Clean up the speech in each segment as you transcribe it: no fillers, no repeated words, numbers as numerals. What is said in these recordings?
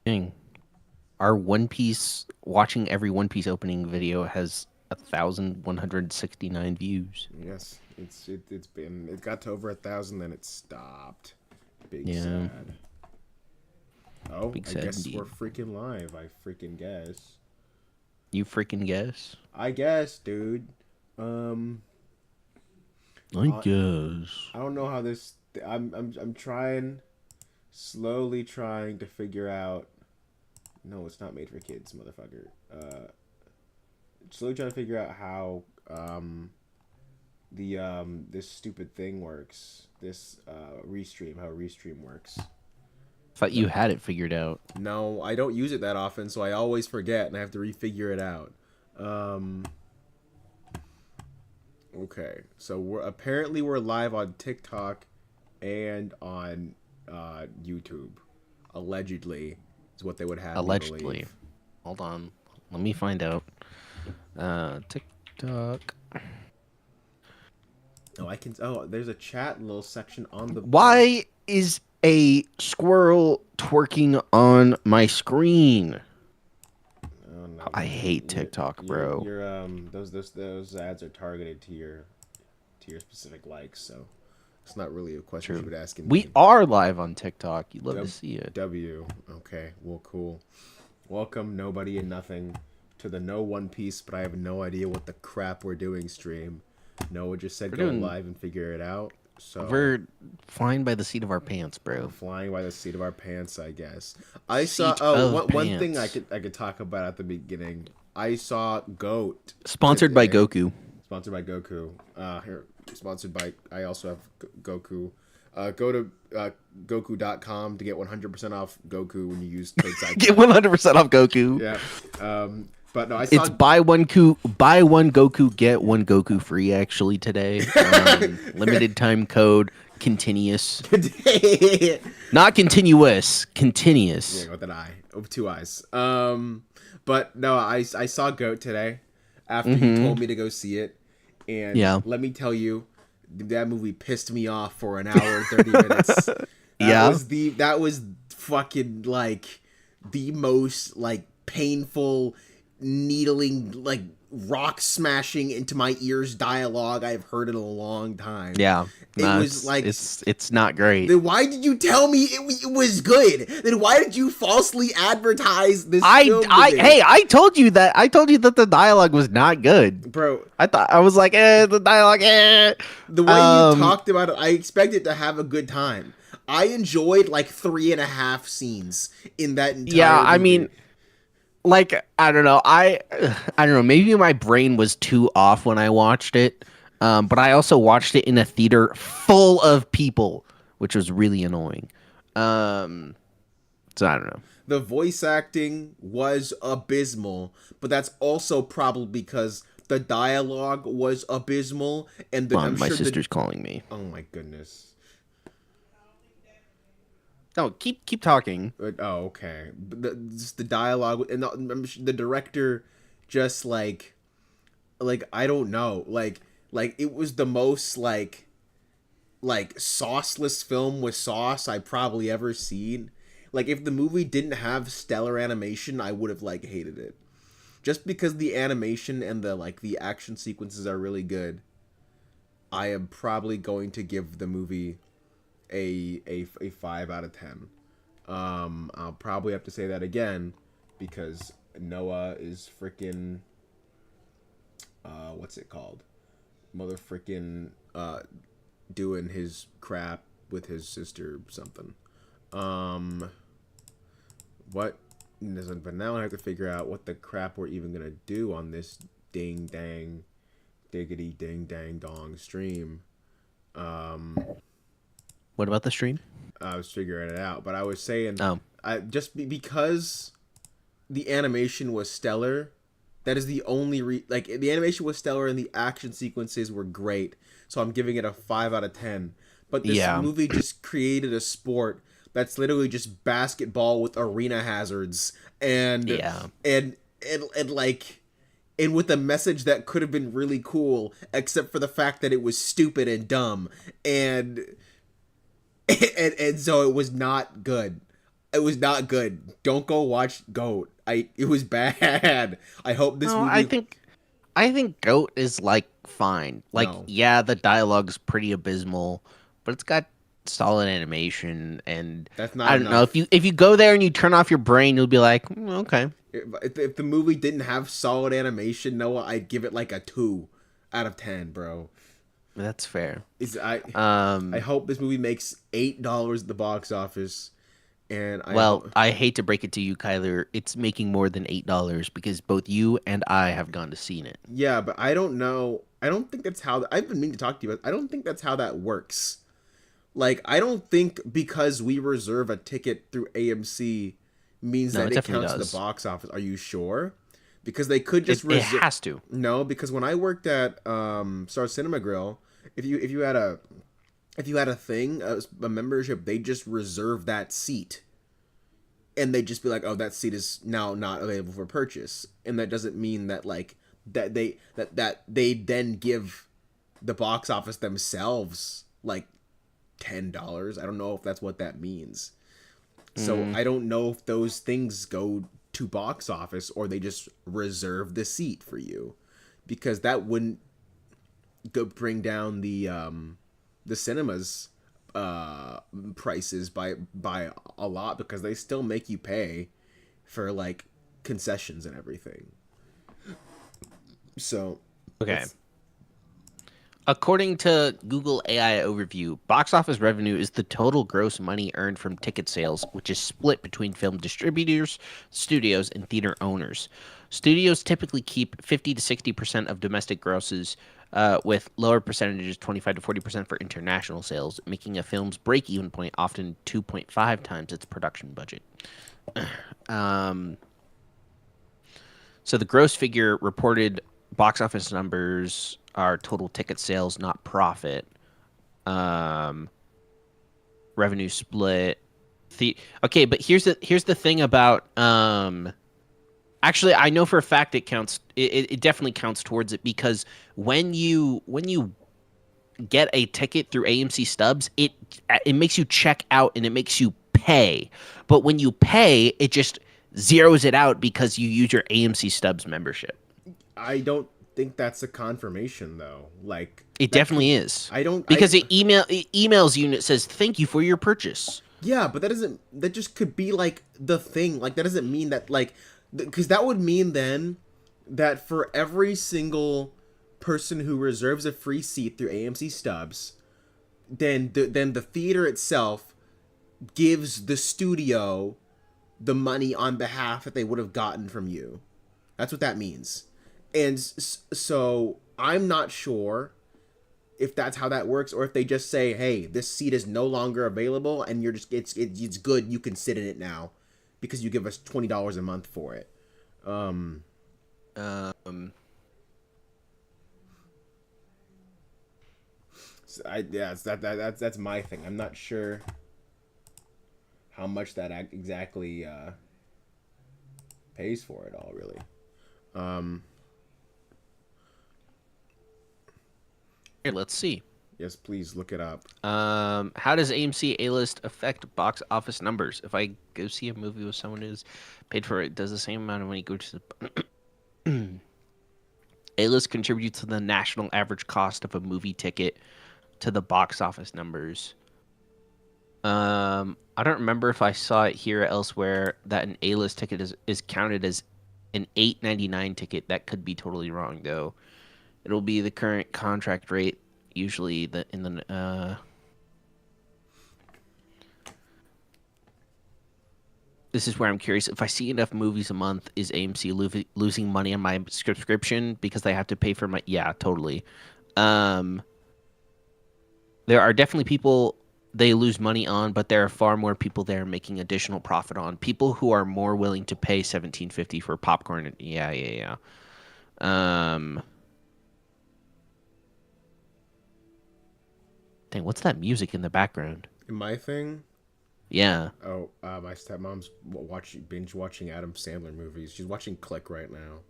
Dang. Our One Piece watching every One Piece opening video has 1,169 views. Yes, it got to over 1,000, then it stopped. Big Yeah, sad. Oh, big I sad guess we're indeed. freaking live. I freaking guess. You freaking guess? I guess, dude. Um, I I guess. I don't know how this. I'm trying, slowly trying to figure out. No, it's not made for kids, motherfucker. Slowly trying to figure out how the this stupid thing works. This restream, how restream works. Thought 'Cause you had it figured out. no, I don't use it that often, so I always forget and I have to refigure it out. Um, okay, so we're live on TikTok and on YouTube. Allegedly, is what they would have me Allegedly. believe. Hold on. Let me find out. TikTok. Oh, I can. Oh, there's a chat little section on the. Why is a squirrel twerking on my screen? Oh no, I hate your TikTok, your bro. your those ads are targeted to your specific likes, so it's not really a question you True. would ask in We the are live on TikTok. You love to W. see it. W. Okay, well, cool. Welcome, nobody and nothing, to the No One Piece, but I have no idea what the crap we're doing stream. Noah just said We're go doing. live and figure it out, so We're flying by the seat of our pants, we're bro. flying by the seat of our pants, I guess. I saw. Seat Oh, of one thing pants. I could talk about at the beginning. I saw Goat Sponsored by today. Goku. Sponsored by Goku. Here, sponsored by. I also have Goku. Go to Goku.com to get 100% off Goku when you use code Get SideQuest. 100% off Goku. Yeah. But no, I saw. It's buy one Goku, get one Goku free actually today. Limited time code continuous. yeah, Not continuous, continuous. with an eye. With two eyes. But no, I saw Goat today after you Mm-hmm. told me to go see it. And Yeah. let me tell you, that movie pissed me off for an hour and 30 minutes. Yeah. That was fucking like the most like painful, needling, like rock smashing into my ears dialogue I've heard in a long time. Yeah. It No, was like, it's not great. then why did you tell me it was good? Then why did you falsely advertise this film to me? Hey, I told you that the dialogue was not good. Bro, I was like, the dialogue, eh. the way you talked about it, I expected to have a good time. I enjoyed like 3.5 scenes in that Yeah, entire I movie. mean, like, I don't know. I don't know. Maybe my brain was too off when I watched it. But I also watched it in a theater full of people, which was really annoying. Um, so I don't know. The voice acting was abysmal, but that's also probably because the dialogue was abysmal, and Come I'm on, my sure the. sister's calling me. Oh my goodness. No, keep talking. Oh, okay. But just the dialogue and the director, just like I don't know, like it was the most like sauceless film with sauce I probably ever seen. Like if the movie didn't have stellar animation, I would have like hated it. Just because the animation and the action sequences are really good, I am probably going to give the movie a 5 out of 10. I'll probably have to say that again because Noah is freaking what's it called? Mother freaking doing his crap with his sister or something. Um what but now I have to figure out what the crap we're even gonna do on this ding dang diggity ding dang dong stream. What about the stream? I was figuring it out, but I was saying, Oh, because the animation was stellar. That is the only like the animation was stellar and the action sequences were great. So I'm giving it a 5 out of 10. But this yeah, movie just created a sport that's literally just basketball with arena hazards and yeah. and and like and with a message that could have been really cool, except for the fact that it was stupid and dumb and so it was not good. It was not good. Don't go watch Goat. It was bad. I hope this No, I movie. think I think Goat is like fine. Like, No, yeah, the dialogue's pretty abysmal, but it's got solid animation and that's not I don't know, enough. if you go there and you turn off your brain, you'll be like, okay, If the movie didn't have solid animation, Noah, I'd give it like a 2 out of 10, bro. that's fair. Is I Um, hope this movie makes $8 at the box office, and I well, hope. I hate to break it to you, Kyler, it's making more than $8 because both you and I have gone to seen it. Yeah, but I don't know. I don't think that's how. I've been meaning to talk to you, but I don't think that's how that works. Like, I don't think because we reserve a ticket through AMC means No, that it it definitely counts to the does. box office. Are you sure? Because they could just It reserve. has to. No, because when I worked at Star Cinema Grill, if you had a thing, a membership, they just reserve that seat, and they just be like, oh, that seat is now not available for purchase, and that doesn't mean that like that they then give the box office themselves like $10. I don't know if that's what that means. So Mm, I don't know if those things go to box office or they just reserve the seat for you, because that wouldn't go bring down the cinemas prices by a lot, because they still make you pay for like concessions and everything. So okay. it's According to Google AI Overview, box office revenue is the total gross money earned from ticket sales, which is split between film distributors, studios, and theater owners. Studios typically keep 50 to 60% of domestic grosses, with lower percentages, 25 to 40% for international sales, making a film's break even point often 2.5 times its production budget. Um, so the gross figure reported box office numbers are total ticket sales, not profit. Um, revenue split. Okay, but here's the thing about actually I know for a fact it counts. It definitely counts towards it because when you get a ticket through AMC Stubs, it makes you check out and it makes you pay. But when you pay, it just zeroes it out because you use your AMC Stubs membership. I don't think that's a confirmation though. Like It that could definitely is I don't I because it emails you and it says thank you for your purchase. Yeah, but that doesn't that just could be like the thing. Like that doesn't mean that like because that would mean then that for every single person who reserves a free seat through AMC Stubs, then the theater itself gives the studio the money on behalf that they would have gotten from you. That's what that means. And so I'm not sure if that's how that works, or if they just say, "Hey, this seat is no longer available, and you're just it's good. You can sit in it now, because you give us $20 a month for it." Um, Um, so yeah, that's my thing. I'm not sure how much that exactly pays for it all, really. Um, Here, let's see. yes, please look it up. How does AMC A-list affect box office numbers? If I go see a movie with someone who's paid for it, does the same amount of money go to the A-list contributes to the national average cost of a movie ticket to the box office numbers. I don't remember if I saw it here or elsewhere that an A-list ticket is counted as an 8.99 ticket. That could be totally wrong though. It'll be the current contract rate, usually the in the this is where I'm curious. If I see enough movies a month, is AMC losing money on my subscription because they have to pay for my? Yeah, totally. Um, there are definitely people they lose money on, but there are far more people there making additional profit on. People who are more willing to pay 17.50 for popcorn. Yeah, yeah, yeah. Dang, what's that music in the background? My thing. Yeah. Oh, my stepmom's watching binge watching Adam Sandler movies. She's watching Click right now.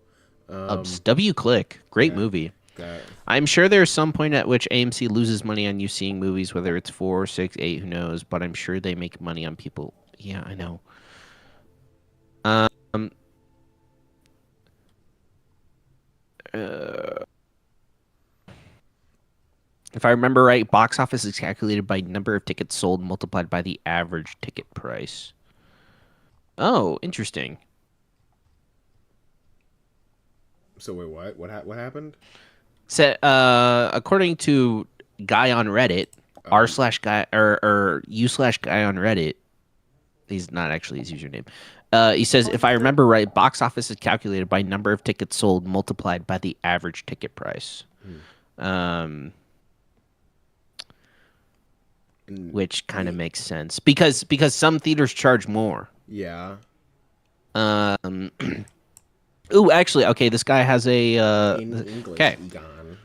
W Click, great Yeah, movie. that I'm sure there's some point at which AMC loses money on you seeing movies, whether it's 4, 6, 8, who knows, but I'm sure they make money on people Yeah, I know. Um, uh, if I remember right, box office is calculated by number of tickets sold multiplied by the average ticket price. Oh, interesting. So wait, what happened? So, according to guy on Reddit, r Um, slash guy or u slash guy on Reddit, he's not actually his username. He says, if I remember right, box office is calculated by number of tickets sold multiplied by the average ticket price. hmm. Um, And which kind of the makes sense because some theaters charge more. yeah, Um, ooh, actually, okay, this guy has a in English, okay. Egon.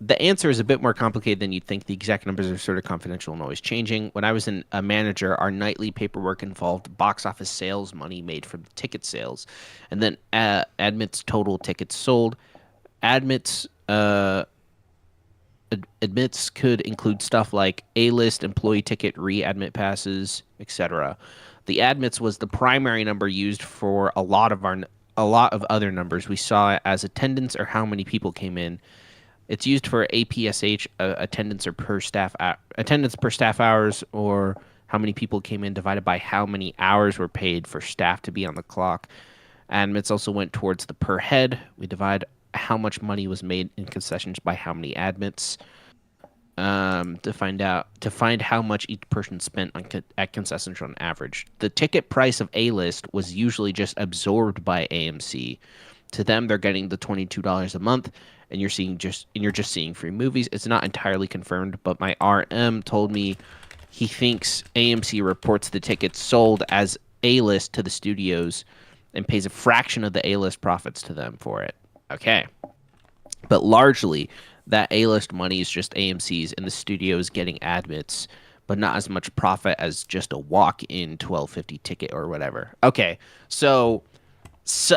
The answer is a bit more complicated than you'd think. The exact numbers are sort of confidential and always changing. When I was a manager, our nightly paperwork involved box office sales money made from the ticket sales, and then admits total tickets sold. Admits admits could include stuff like A-list, employee ticket, re-admit passes, etc. The admits was the primary number used for a lot of other numbers. We saw it as attendance or how many people came in. It's used for APSH, attendance per staff hours, or how many people came in divided by how many hours were paid for staff to be on the clock. Admits also went towards the per head. We divide how much money was made in concessions by how many admits, to find how much each person spent at concessions on average. The ticket price of A-list was usually just absorbed by AMC. To them, they're getting the $22 a month, and you're just seeing free movies. It's not entirely confirmed, but my RM told me he thinks AMC reports the tickets sold as A-list to the studios and pays a fraction of the A-list profits to them for it. Okay. But largely, that A-list money is just AMC's and the studios getting admits, but not as much profit as just a walk-in 12.50 ticket or whatever. Okay. So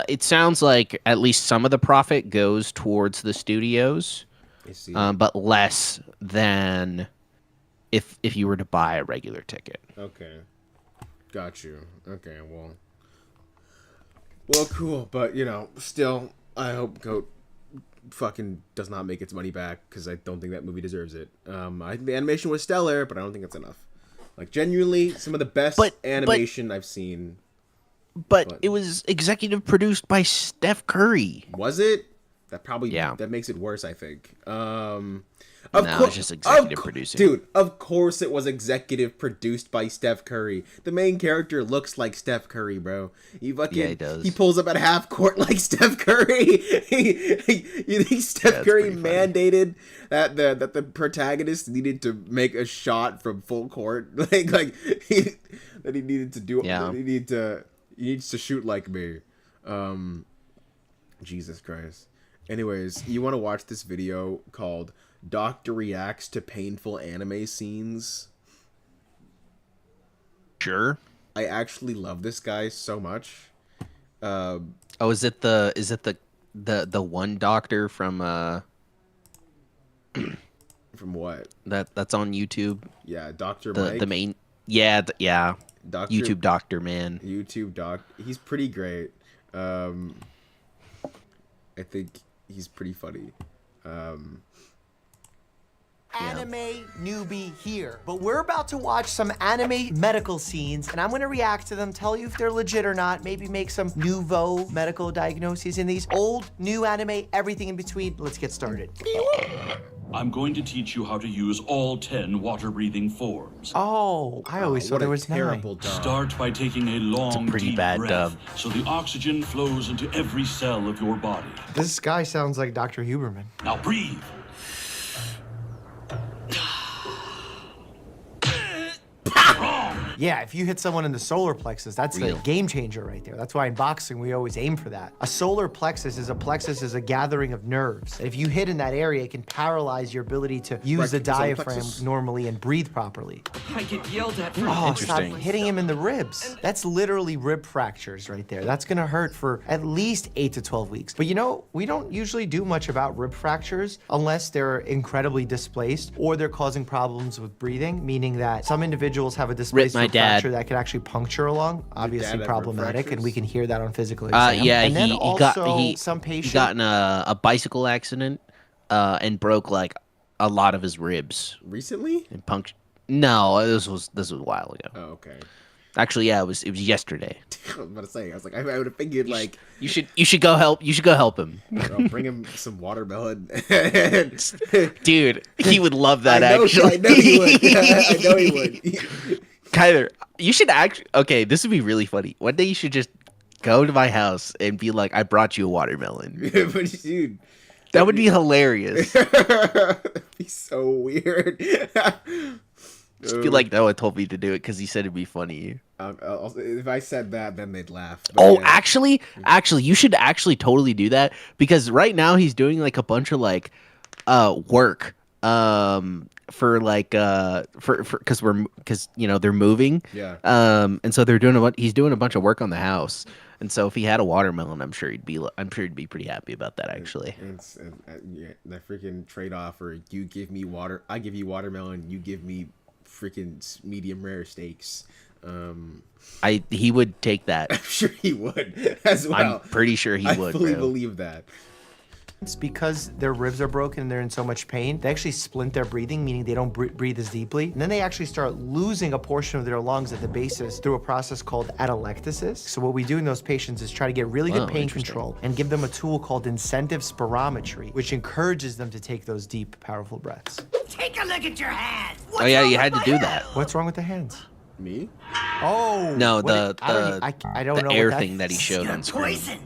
it sounds like at least some of the profit goes towards the studios, I see. but less than if you were to buy a regular ticket. Okay, got you. Okay, well, cool. But still, I hope Goat fucking does not make its money back because I don't think that movie deserves it. I think the animation was stellar, but I don't think it's enough. Like genuinely, some of the best But animation I've seen. but But it was executive produced by Steph Curry. was it? That probably Yeah. that makes it worse. I think. Of No, it's course, just executive producing. dude. Of course, it was executive produced by Steph Curry. The main character looks like Steph Curry, bro. Yeah, he does. He pulls up at half court like Steph Curry. You think Steph That's Curry pretty funny. mandated that the protagonist needed to make a shot from full court, that he needed to do. Yeah. That he needs to shoot like me. Jesus Christ. Anyways, you want to watch this video called Doctor Reacts to Painful Anime Scenes? Sure. I actually love this guy so much. Oh, is it the one doctor from From what? that's on YouTube? Yeah, Dr. The Mike. main yeah, Doctor YouTube doctor, man. YouTube doc. He's pretty great. I think he's pretty funny. Anime newbie here, but we're about to watch some anime medical scenes and I'm gonna react to them, tell you if they're legit or not, maybe make some nouveau medical diagnoses in these old, new anime, everything in between. Let's get started. I'm going to teach you how to use all 10 water-breathing forms. Oh, I always thought What there a was terrible 9. dog. Start by taking a long, pretty deep bad breath dub. so the oxygen flows into every cell of your body. This guy sounds like Dr. Huberman. Now breathe. Yeah, if you hit someone in the solar plexus, that's the Real. game changer right there. That's why in boxing we always aim for that. A solar plexus is a gathering of nerves. And if you hit in that area, it can paralyze your ability to use Right, the the solar diaphragm plexus. normally and breathe properly. I get yelled at for Oh, stop Interesting. hitting him in the ribs. That's literally rib fractures right there. That's gonna hurt for at least 8 to 12 weeks. But we don't usually do much about rib fractures unless they're incredibly displaced or they're causing problems with breathing, meaning that some individuals have a displaced Rip my dad. fracture that could actually puncture a lung. Obviously ever problematic, and fractures? we can hear that on physical exam. Yeah, and then he also some he patient. got in a bicycle accident, and broke like a lot of his ribs Recently? and punctured. No, this was a while ago. Oh, okay. Actually, yeah, it was yesterday. I was about to say. I was like, I would have figured like, You should go help. You should go help him, I'll bring him some watermelon. dude. He would love that. I know, Actually, I know he would. I know he would. Kyler, you should actually. Okay, this would be really funny. One day you should just go to my house and be like, "I brought you a watermelon." But dude, That would be hilarious. that'd be so weird. Just be like, Noah told me to do it because he said it'd be funny. If I said that, then they'd laugh. But Oh, yeah. actually, you should actually totally do that because right now he's doing like a bunch of like work for like because they're moving. Yeah. And so he's doing a bunch of work on the house. And so if he had a watermelon, I'm sure he'd be pretty happy about that actually. Yeah, the freaking trade-off, or you give me water, I give you watermelon, you give me freaking medium rare steaks. He would take that. I'm sure he would as well. I'm pretty sure he I would. fully Bro. believe that. It's because their ribs are broken and they're in so much pain. They actually splint their breathing, meaning they don't breathe as deeply. And then they actually start losing a portion of their lungs at the basis through a process called atelectasis. So what we do in those patients is try to get really good Oh, pain interesting. control and give them a tool called incentive spirometry, which encourages them to take those deep, powerful breaths. Take a look at your hands. Oh yeah, you had to do that. What's wrong with the hands? Me? Oh No, what the I don't the know air what thing that he showed You're on screen. poisoned.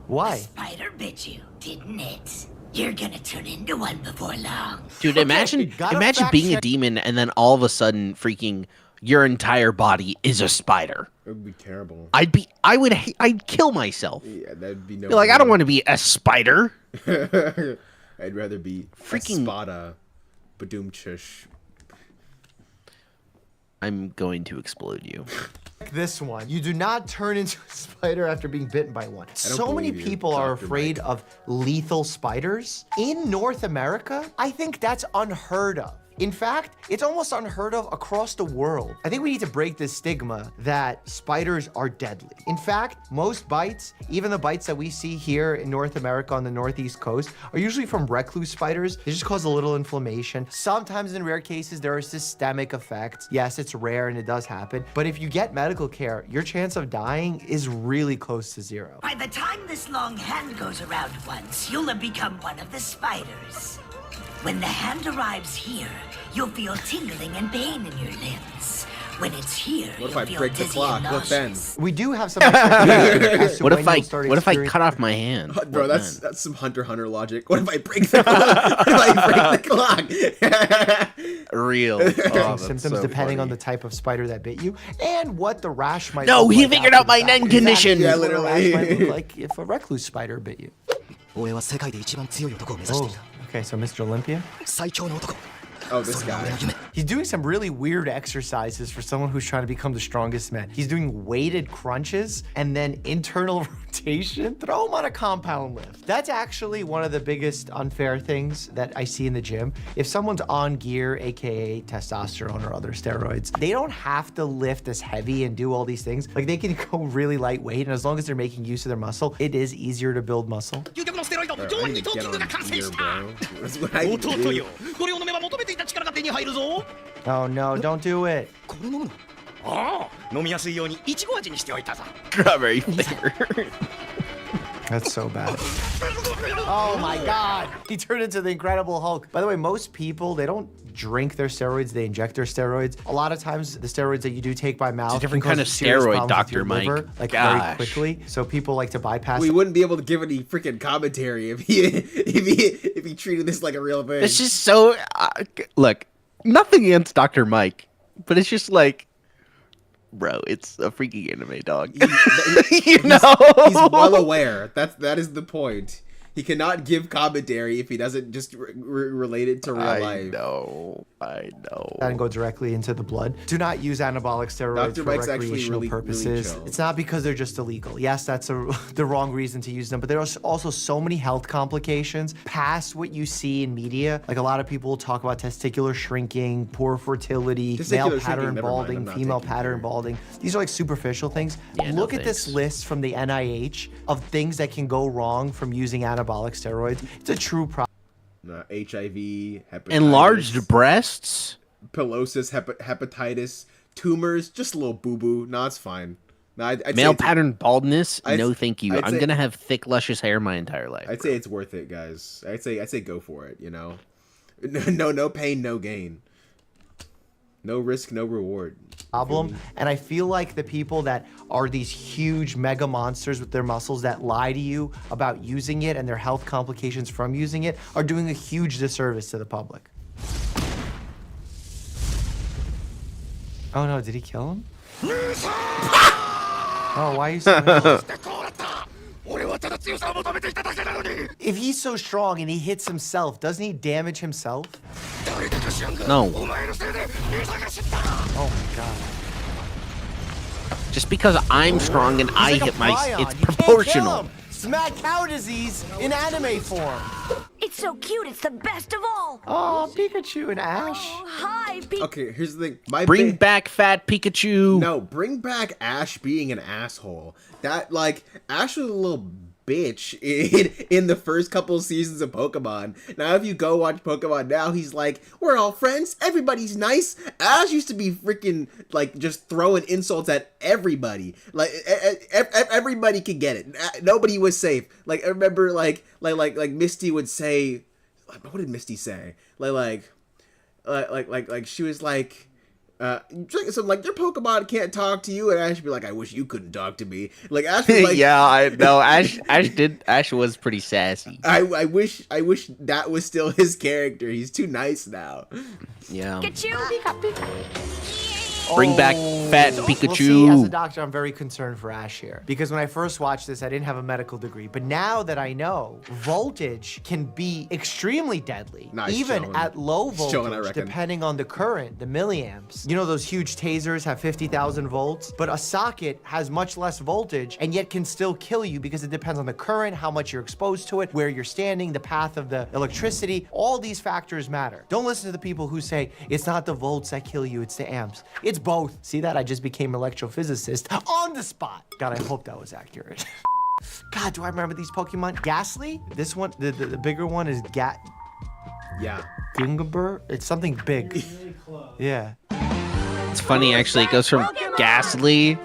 Why? Spider bit you, didn't it? You're gonna turn into one before long. Dude, imagine gotta fact being a check- demon and then all of a sudden freaking your entire body is a spider. It would be terrible. I'd kill myself. Yeah, that'd be no. Be like, I don't want to be a spider. I'd rather be Freaking- a spada, badoom chush. I'm going to explode you. This one. You do not turn into a spider after being bitten by one. So many believe you, people are Dr. afraid of lethal spiders. In North America, I think that's unheard of. In fact, it's almost unheard of across the world. I think we need to break this stigma that spiders are deadly. In fact, most bites, even the bites that we see here in North America on the Northeast coast, are usually from recluse spiders. They just cause a little inflammation. Sometimes in rare cases, there are systemic effects. Yes, it's rare and it does happen. But if you get medical care, your chance of dying is really close to zero. By the time this long hand goes around once, you'll have become one of the spiders. When the hand arrives here, you'll feel tingling and pain in your limbs. When it's here, What if you'll I feel break the dizzy clock? and What then? nauseous. We do have some expectations as to What when if I you'll start cut experiencing- off my hand? Bro, What then? that's some Hunter x Hunter logic. What if I break the clock? What if I break the clock? Real. Oh, that's symptoms so depending on funny. the type of spider that bit you and what the rash might No, look he like figured after out my the fact. neck condition. Exactly Yeah, what a rash might literally. look like if a recluse spider bit you. 俺は世界で一番強い男を目指してい Oh, る okay, so Mr. Olympia. 最強の男 Oh, this それが guy. 俺の夢 He's doing some really weird exercises for someone who's trying to become the strongest man. He's doing weighted crunches and then internal rotation. Throw him on a compound lift. That's actually one of the biggest unfair things that I see in the gym. If someone's on gear, aka testosterone or other steroids, they don't have to lift as heavy and do all these things. Like they can go really lightweight, and as long as they're making use of their muscle, it is easier to build muscle. 究極のステロイド Bro, I 上位 need に to トー get キング on が完成 gear, した bro. That's what I 弟 do. よこれを飲めば求めていた力が手に入るぞ Oh no, don't do it. これ飲むのああ飲みやすいようにいちご味にしておいたぞ Strawberry flavor. That's so bad. Oh my god. He turned into the Incredible Hulk. By the way, most people, they don't drink their steroids, they inject their steroids. A lot of times, the steroids that you do take by mouth different can kind cause of serious steroid, problems with your Dr. Mike. liver, like Gosh. very quickly. So people like to bypass We it. wouldn't be able to give any freaking commentary if he treated this like a real thing. It's just so. Look, nothing against Dr. Mike, but it's just like, bro, it's a freaking anime dog. You know, He's well aware. That is the point. He cannot give commentary if he doesn't just relate it to real life. I know. And go directly into the blood. Do not use anabolic steroids Dr. for Mike's actually recreational really purposes. chill. It's not because they're just illegal. Yes, that's the wrong reason to use them, but there's also so many health complications past what you see in media. Like a lot of people talk about testicular shrinking, poor fertility, Testicular male shrinking, pattern never mind, balding, I'm not female taking pattern care. balding. These are like superficial things. Yeah, no Look at this thanks. list from the NIH of things that can go wrong from using anabolic steroids. It's a true problem. HIV, hepatitis, Enlarged breasts. pilosis, hepatitis, tumors, just a little boo-boo. No, it's fine. No, I'd Male say it's- pattern baldness. I'd- No, thank you. I'd I'm say- gonna have thick, luscious hair my entire life. I'd say it's worth it, guys. I'd say go for it. You know, no pain, no gain. No risk, no reward. Problem, and I feel like the people that are these huge mega monsters with their muscles that lie to you about using it and their health complications from using it are doing a huge disservice to the public. Oh no, did he kill him? Oh, why are you so If he's so strong and he hits himself, doesn't he damage himself? No, Oh my god. just because I'm strong and I He's like hit a my, prion. it's You can't proportional. kill him. It's mad cow disease in anime form. It's so cute. It's the best of all. Oh, Pikachu and Ash. Hi, Okay, here's the thing. My Bring ba- back Fat Pikachu. No, bring back Ash being an asshole. That like Ash was a little bitch in the first couple of seasons of Pokemon. Now if you go watch Pokemon now, he's like, we're all friends, everybody's nice. Ash used to be freaking like just throwing insults at everybody. Like everybody could get it. Nobody was safe. Like I remember like Misty would say, what did Misty say? Like she was like so like your Pokemon can't talk to you, and Ash would be like, I wish you couldn't talk to me. Like Ash was like, Yeah, I know. Ash was pretty sassy. I wish that was still his character. He's too nice now. Yeah. Pikachu. Bring back Fat Well, see, as a Pikachu. doctor, I'm very concerned for Ash here. Because when I first watched this, I didn't have a medical degree. But now that I know, voltage can be extremely deadly. Nah, he's even chilling. at low He's voltage, chilling, I reckon. depending on the current, the milliamps. You know those huge tasers have 50,000 volts? But a socket has much less voltage and yet can still kill you because it depends on the current, how much you're exposed to it, where you're standing, the path of the electricity. All these factors matter. Don't listen to the people who say, it's not the volts that kill you, it's the amps. It's both. See that? I just became an electrophysicist on the spot. God, I hope that was accurate. God, do I remember these Pokemon? Ghastly? This one, the bigger one is Yeah. Gingaber? It's something big. Yeah. It's funny, actually. It goes from Ghastly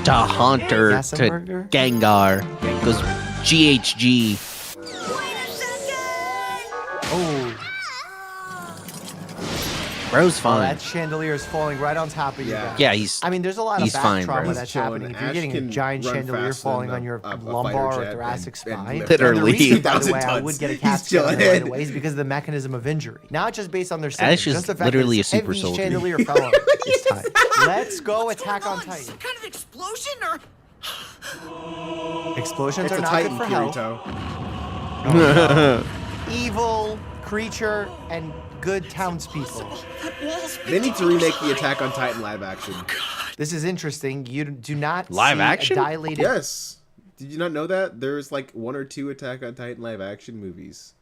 to Haunter to Gassenberger? Gengar. It goes GHG. Oh, Bro's fine. that chandelier is falling right on top of you. Yeah. guys. Yeah, he's I mean, there's a lot of he's back fine, trauma bro. that's He's happening. chilling. If you're Ash getting a can giant run chandelier faster falling than on your a fighter lumbar or jet thoracic and spine, lift Literally. And the reason, by the 2,000 way, I tons. would get a He's CAT scan chilling. right away is because of the mechanism of injury. Not just based on their symptoms. Ash is just the fact literally that a super heavy soldier. chandelier fell on him. It's time. Let's go Attack on Titan. Some kind of explosion or Explosions It's are a not Titan, good for health. Kirito. Evil creature and good townspeople. They need to remake the Attack on Titan live action. This is interesting. You do not Live see action? a dilated. Yes. Did you not know that? There's like 1 or 2 Attack on Titan live action movies.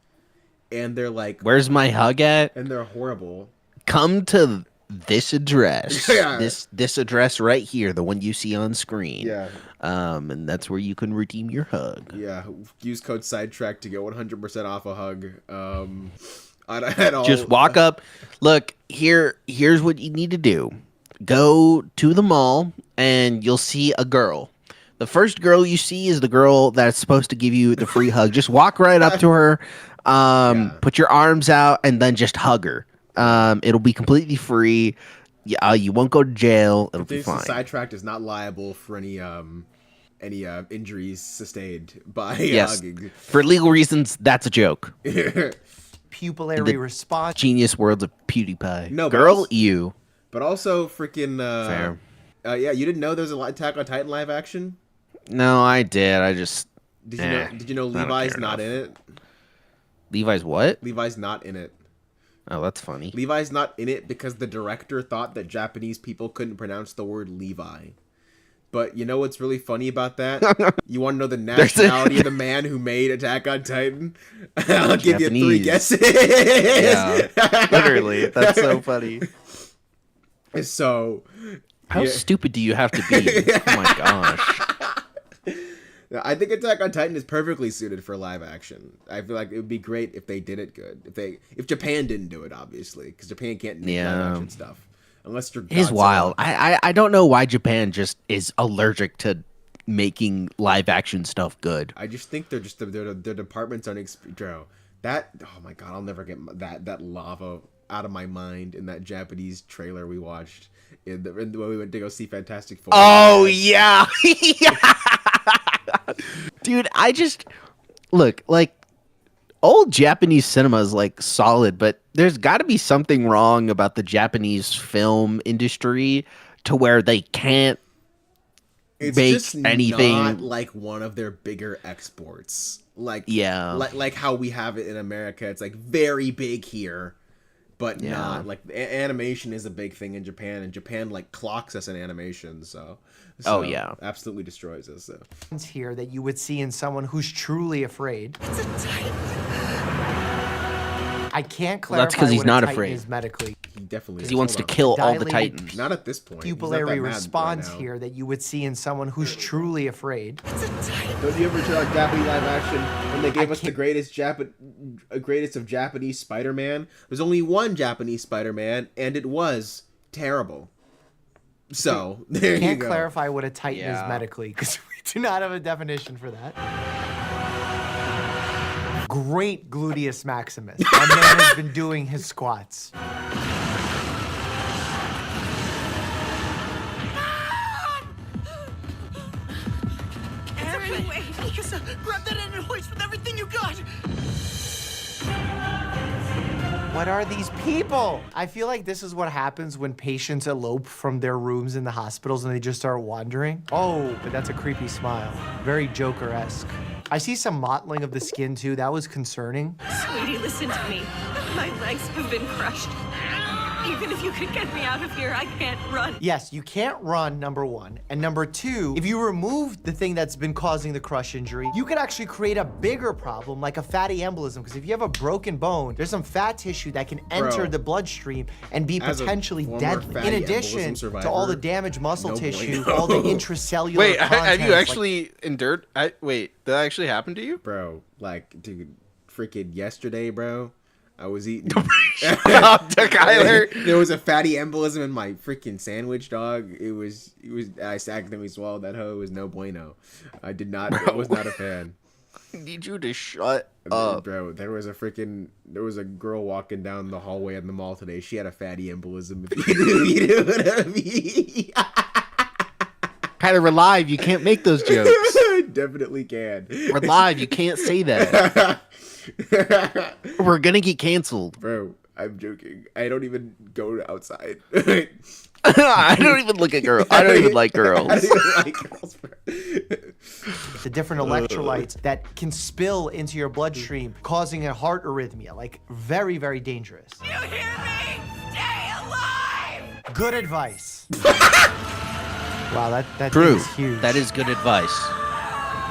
And they're like Where's my hug at? and they're horrible. Come to this address. Yeah. This address right here, the one you see on screen. Yeah. And that's where you can redeem your hug. Yeah. Use code sidetrack to get 100% off a hug. At all. Just walk up. Look, here's what you need to do. Go to the mall and you'll see a girl. The first girl you see is the girl that's supposed to give you the free hug. Just walk right up to her, put your arms out, and then just hug her. It'll be completely free. You won't go to jail. It'll be fine. Sidetracked is not liable for any injuries sustained by Yes. hugging. For legal reasons, that's a joke. Pupillary The response. Genius worlds of PewDiePie. No, but girl, also- you. But also freaking Fair. Yeah, you didn't know there's a Attack on Titan live action? No, I did. I just. Did you know don't Levi's care not enough. in it? Levi's what? Levi's not in it. Oh, that's funny. Levi's not in it because the director thought that Japanese people couldn't pronounce the word Levi. But you know what's really funny about that? You want to know the nationality of the man who made Attack on Titan? I'll give you 3 guesses. Yeah, literally. That's so funny. So, how stupid do you have to be? Oh my gosh. I think Attack on Titan is perfectly suited for live action. I feel like it would be great if they did it good. If Japan didn't do it, obviously, because Japan can't make live action stuff. Unless you're It is wild. I don't know why Japan just is allergic to making live action stuff good. I just think their departments aren't that. Oh my god, I'll never get that lava out of my mind in that Japanese trailer we watched in the when we went to go see Fantastic Four. Oh yeah, dude. I just look like. Old Japanese cinema is like solid, but there's got to be something wrong about the Japanese film industry to where they can't make just anything not like one of their bigger exports. Like how we have it in America. It's like very big here, but not like animation is a big thing in Japan, and Japan like clocks us in animation. So oh yeah, absolutely destroys us. So. Here that you would see in someone who's truly afraid. It's a Titan. I can't clarify. That's because he's what not a Titan afraid. is medically. He definitely because he wants to kill all the Dilated Titans. Not at this point. Pupillary response here that you would see in someone who's truly afraid. It's a Titan. Don't you ever check Japanese live action when they gave us the greatest of Japanese Spider-Man? There's only one Japanese Spider-Man, and it was terrible. So there you go. Can't clarify what a Titan is medically because we do not have a definition for that. Great gluteus maximus. That man has been doing his squats. Aaron, wait. Grab that end and hoist with everything you got. What are these people? I feel like this is what happens when patients elope from their rooms in the hospitals and they just start wandering. Oh, but that's a creepy smile. Very Joker-esque. I see some mottling of the skin too. That was concerning. Sweetie, listen to me. My legs have been crushed. Even if you could get me out of here, I can't run. Yes, you can't run, number one. And number two, if you remove the thing that's been causing the crush injury, you could actually create a bigger problem like a fatty embolism. Because if you have a broken bone, there's some fat tissue that can enter the bloodstream and be potentially deadly. In addition to all the damaged muscle tissue, all the intracellular Wait, have contents, you actually endured? Wait, did that actually happen to you? Bro, like, dude, freaking yesterday, bro. I was eating. Kyler. There was a fatty embolism in my freaking sandwich, dog. It was. I accidentally swallowed that hoe. It was no bueno. I did not. I was not a fan. I need you to shut up, bro. There was a girl walking down the hallway in the mall today. She had a fatty embolism. If you know what I mean. Kyler, we're live. You can't make those jokes. Definitely can. We're live. You can't say that. We're gonna get canceled. Bro, I'm joking. I don't even go outside. I don't even look at girls. I don't even like girls. I don't even like girls, bro. the different electrolytes that can spill into your bloodstream, causing a heart arrhythmia. Like, very, very dangerous. You hear me? Stay alive! Good advice. Wow, that True. thing is huge. That is good advice.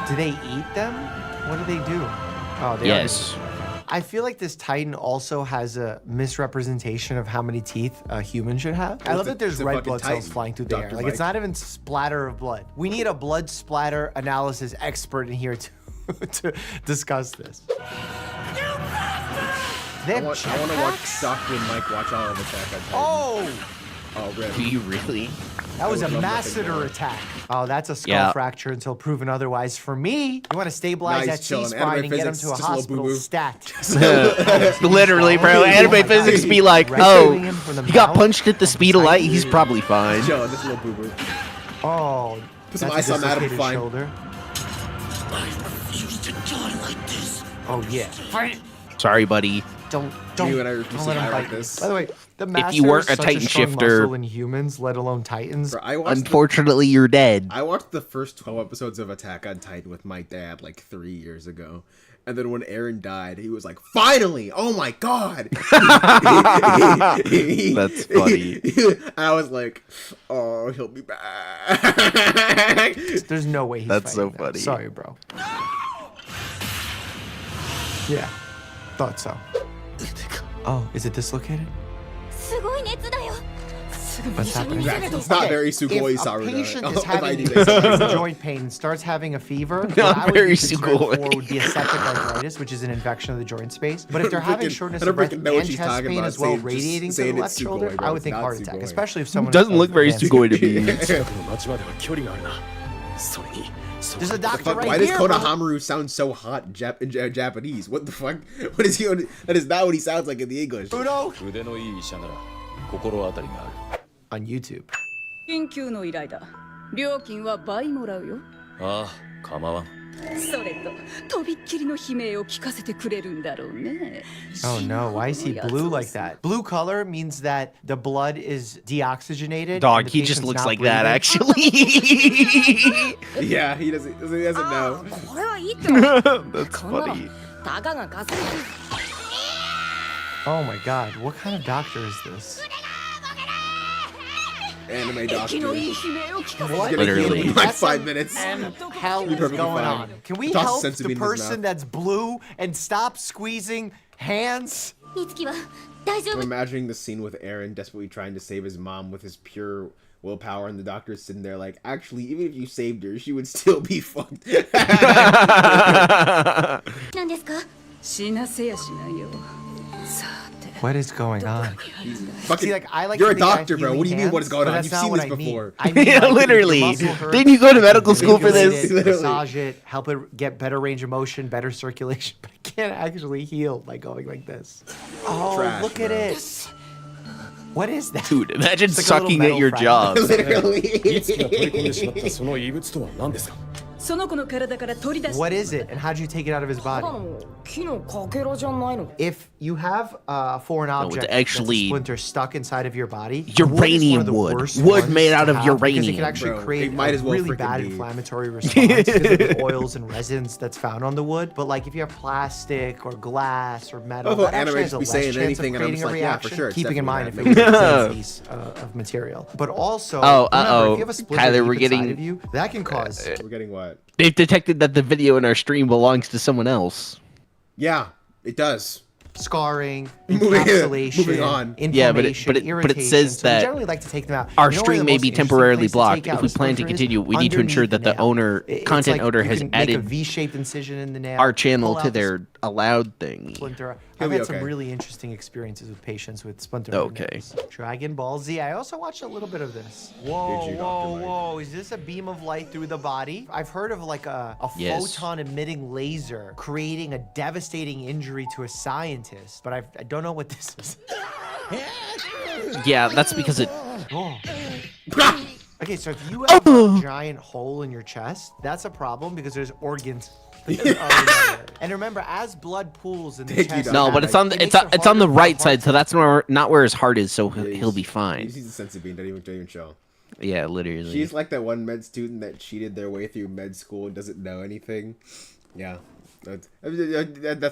Do they eat them? What do they do? Oh, they Yes. I feel like this Titan also has a misrepresentation of how many teeth a human should have. I love that there's red blood cells flying through the air. Like, it's not even splatter of blood. We need a blood splatter analysis expert in here to discuss this. I want to watch Doctor and Mike watch all of Attack on Titan. Oh, Do really? you really? That was a would love nothing masseter more. attack. Oh, that's a skull fracture until proven otherwise. For me, you want to stabilize Nice, that chillin'. C-spine and Anime get him physics, to a just a little hospital boo-boo. stat. Literally, bro. Anime physics be like, Rescuing him from the he got mouth punched at the of speed of light. Titan. He's probably fine. Chill, this little boo boo. Oh, Put some that's ice a on that, I'm dislocated fine. shoulder. I refuse to die like this. Oh, yeah. Sorry, buddy. Don't Me when I refuse to let him die like bite this. me. By the way, the If master you weren't is a such Titan a strong shifter- muscle in humans, let alone Titans. Bro, I watched Unfortunately, you're dead. I watched the first 12 episodes of Attack on Titan with my dad like 3 years ago, And then when Aaron died, he was like, "Finally! Oh my god!" That's funny. I was like, "Oh, he'll be back." There's no way he's That's so fighting them. funny. Sorry, bro. Yeah, thought so. Oh, is it dislocated? すごい熱だよ What's happening? It's not very Sugoi If a Saruda. patient is If I having do this. joint pain and starts having a fever, what Not I would very be concerned Sugoi. for would be a septic arthritis, which is an infection of the joint space. But if they're having Freaking- shortness I don't of breath freaking know what and she's chest talking pain about, as well, saying- just radiating to the saying left it's shoulder, Sugoi, bro. I would It's think not heart attack, Sugoi. especially if someone Doesn't of look very advanced Sugoi to age. me. 近くの町までは距離があるな。それに、 There's a doctor Fuck, right why does here. bro. Konohamaru sound so hot in Japanese? What the fuck? What is he? That is not what he sounds like in the English. Uno 腕のいい医者なら心当たりがある。 on YouTube. 緊急の依頼だ。料金は倍もらうよ。ああ、構わん。それと、とびっきりの悲鳴を聞かせてくれるんだろうね。 Oh no, why is he blue like that? Blue color means that the blood is deoxygenated. Dog, and the he just patient's looks not like that, breathing. actually. Yeah, he doesn't know. これはいいって思う That's funny. たかがガソリン Oh my god, what kind of doctor is this? Anime doctor. のいい悲鳴を聞かせて What? Gonna heal Literally. him in like 5 minutes. And hell You're is perfectly going fine. on? Can we Toss a help sense of the being in his person mouth. that's blue and stop squeezing hands? 美月は大丈 I'm 夫 imagining the scene with Aaron desperately trying to save his mom with his pure willpower, and the doctor's sitting there like, actually, even if you saved her, she would still be fucked. なんですか死なせやしないよ。さて。 What is going on? Fucking, See, like, I like you're to a think I have doctor, bro. healing What do you mean? What is hands, going but on? that's You've not seen what this I mean. before. I mean, Yeah, like, literally. your muscle hurts, Didn't you go to medical school for manipulate this? it, Literally. massage it, help it get better range of motion, better circulation, but I can't actually heal by going like this. Oh, Trash, look at bro. it. What is that? Dude, imagine It's like a little sucking at metal your fragment. job. 美月が取り込んでしまったその異物とは何ですか。その子の体から取り出し What is it, and how'd you take it out of his ただ body? の木のかけらじゃないの If you have a foreign it's object actually that's a splinter stuck inside of your body, uranium wood. wood. Is one of the Wood worst made ones out to of have because it uranium. can actually Bro, create it might a as well really freaking bad be. inflammatory response because of the oils and resins that's found on the wood. But like if you have plastic or glass or metal, I thought that actually anime has a just be less saying chance anything, of and I'm creating just a like, yeah, for reaction. sure, it's Keeping in mind if it definitely was a happening. piece of material. But also, Oh, remember, if you have a splinter Tyler, deep we're inside getting- of you, that can cause We're getting what? They've detected that the video in our stream belongs to someone else. Yeah, it does. scarring, Moving encapsulation, on. Yeah, but it- inflammation, but it irritation. says So we that generally like to take them out. Our You know where stream the may most be interesting temporarily place to blocked. take out If we a plan to splinter is continue, we need to ensure underneath that the nail. owner, It's content like owner you has can make a added V-shaped incision in the nail. our channel pull to out the their allowed thing. splinter. He'll I've be had some okay. really interesting experiences with patients with splinter. Okay. nails. Dragon Ball Z. I also watched a little bit of this. Whoa, Did you, whoa, Dr. Mike? whoa! Is this a beam of light through the body? I've heard of like a Yes. photon-emitting laser creating a devastating injury to a scientist, but I don't know what this is. Yeah, that's because it. Oh. Okay, so if you have a giant hole in your chest, that's a problem because there's organs. And remember, as blood pools in the Thank you, chest, Doc. No, but it's on the, it it's makes on, it it's on the harder for right heart side, so to- that's not where his heart is. So he'll be He's fine. a sense of being. Don't even show. Yeah, literally. She's like that one med student that cheated their way through med school and doesn't know anything. Yeah. That's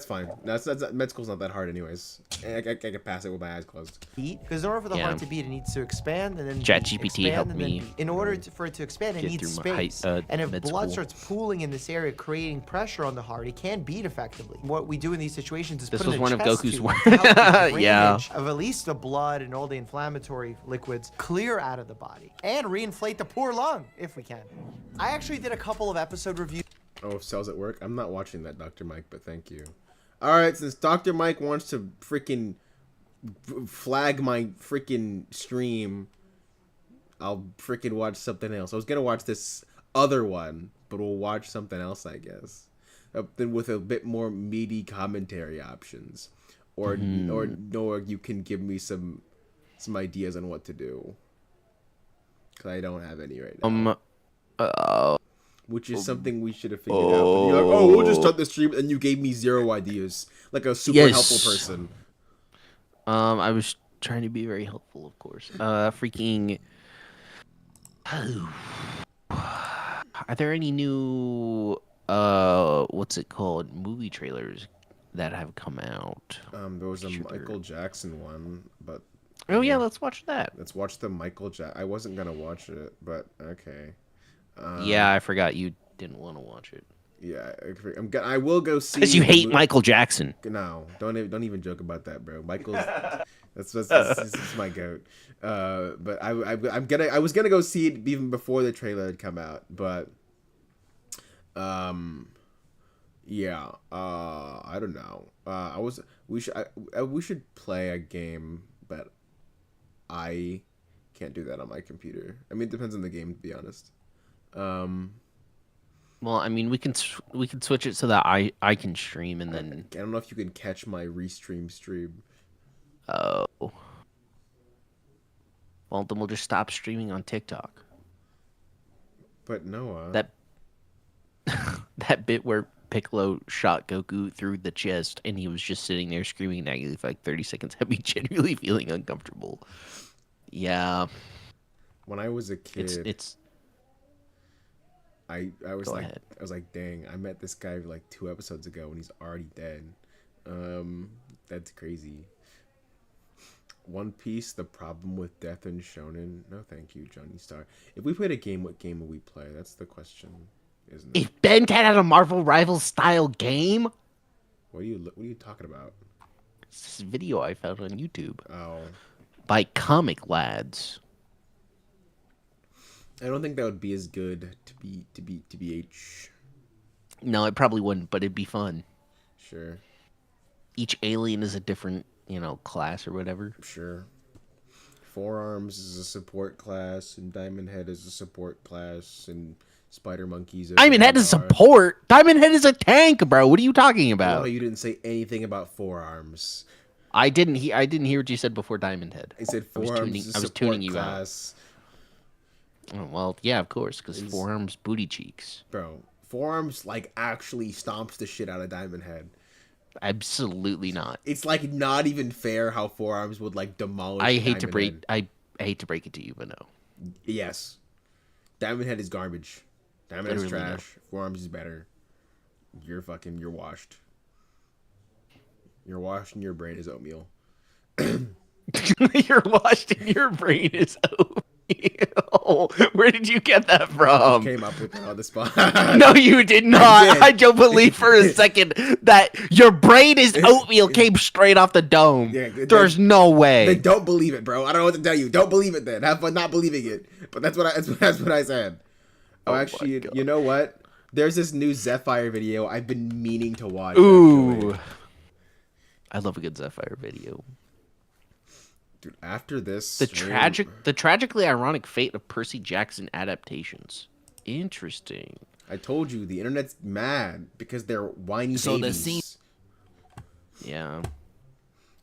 fine. Med school's not that hard anyways. I can pass it with my eyes closed. beat because in order for the Yeah. heart to beat, it needs to expand and then ChatGPT expand helped and then me beat. In order for it to expand, it get needs through my space. high- And if med blood school. starts pooling in this area, creating pressure on the heart, it can't beat effectively. What we do in these situations is This put was in a one of chest Goku's tube work. to help the Yeah. drainage of at least the blood and all the inflammatory liquids clear out of the body and reinflate the poor lung if we can. I actually did a couple of episode reviews. Oh, if cells at work? I'm not watching that, Dr. Mike, but thank you. Alright, since Dr. Mike wants to freaking flag my freaking stream, I'll freaking watch something else. I was gonna watch this other one, but we'll watch something else, I guess. Then with a bit more meaty commentary options. Or Noah, you can give me some ideas on what to do. Because I don't have any right now. Which is something we should have figured out. But you're like, oh, we'll just start the stream, and you gave me 0 ideas. Like a super helpful person. I was trying to be very helpful, of course. Freaking. Are there any new what's it called? Movie trailers that have come out. There was a Sure. Michael Jackson one, but Oh yeah, let's watch that. let's watch the Michael Jackson. I wasn't gonna watch it, but okay. Yeah, I forgot you didn't want to watch it Yeah, I will go see. because you the hate mo- Michael Jackson. No, don't even joke about that, bro. Michael's that's my goat. But I was gonna go see it even before the trailer had come out, but yeah, I don't know. We should play a game, but I can't do that on my computer. I mean, it depends on the game, to be honest. Well, I mean, we can switch it so that I can stream and then. I don't know if you can catch my restream stream. Oh. Well, then we'll just stop streaming on TikTok. But Noah, That that bit where Piccolo shot Goku through the chest and he was just sitting there screaming negatively for like 30 seconds had me genuinely feeling uncomfortable. Yeah, when I was a kid, it's I was Go like ahead. I was like, dang, I met this guy like 2 episodes ago and he's already dead. That's crazy. One Piece, the problem with death in shonen. No, thank you, Johnny Star. If we played a game, what game would we play? That's the question, isn't it? if Ben 10 had a Marvel Rivals style game. What are you talking about? It's this video I found on YouTube Oh, by Comic Lads. I don't think that would be as good to be H. No, it probably wouldn't, but it'd be fun. Sure, Each alien is a different, class or whatever. sure. Forearms is a support class, and Diamond Head is a support class, and Spider Monkeys. Diamond Head is support. Diamond Head is a tank, bro. What are you talking No, about? you didn't say anything about forearms. I didn't hear what you said before Diamond Head. I said I was forearms tuning, is a I was support tuning you out. class. Oh, well, yeah, of course, because Is- forearms, booty cheeks. Bro, forearms like actually stomps the shit out of Diamond Head. Absolutely not. It's like not even fair how forearms would like demolish. I hate to Diamond break. Head. I hate to break it to you, but no. Yes, Diamond Head is garbage. Diamond Head is Literally no. trash. Forearms is better. You're washed. You're washed and your brain is oatmeal. You're washed in your brain is oatmeal. Where did you get that from? Came up with it on the spot. No, you did not. did. I don't believe for a second that your brain is oatmeal came straight off the dome. Yeah, There's no way. Then don't believe it, bro. I don't know what to tell you. Don't believe it then. Have fun not believing it. But that's what I said. Oh, my actually, God. you know what? There's this new Zephyr video I've been meaning to watch. Ooh. Actually. I love a good Zephyr video. Dude, after this, The tragically ironic fate of Percy Jackson adaptations. Interesting. I told you the internet's mad because they're whiny babies. Yeah.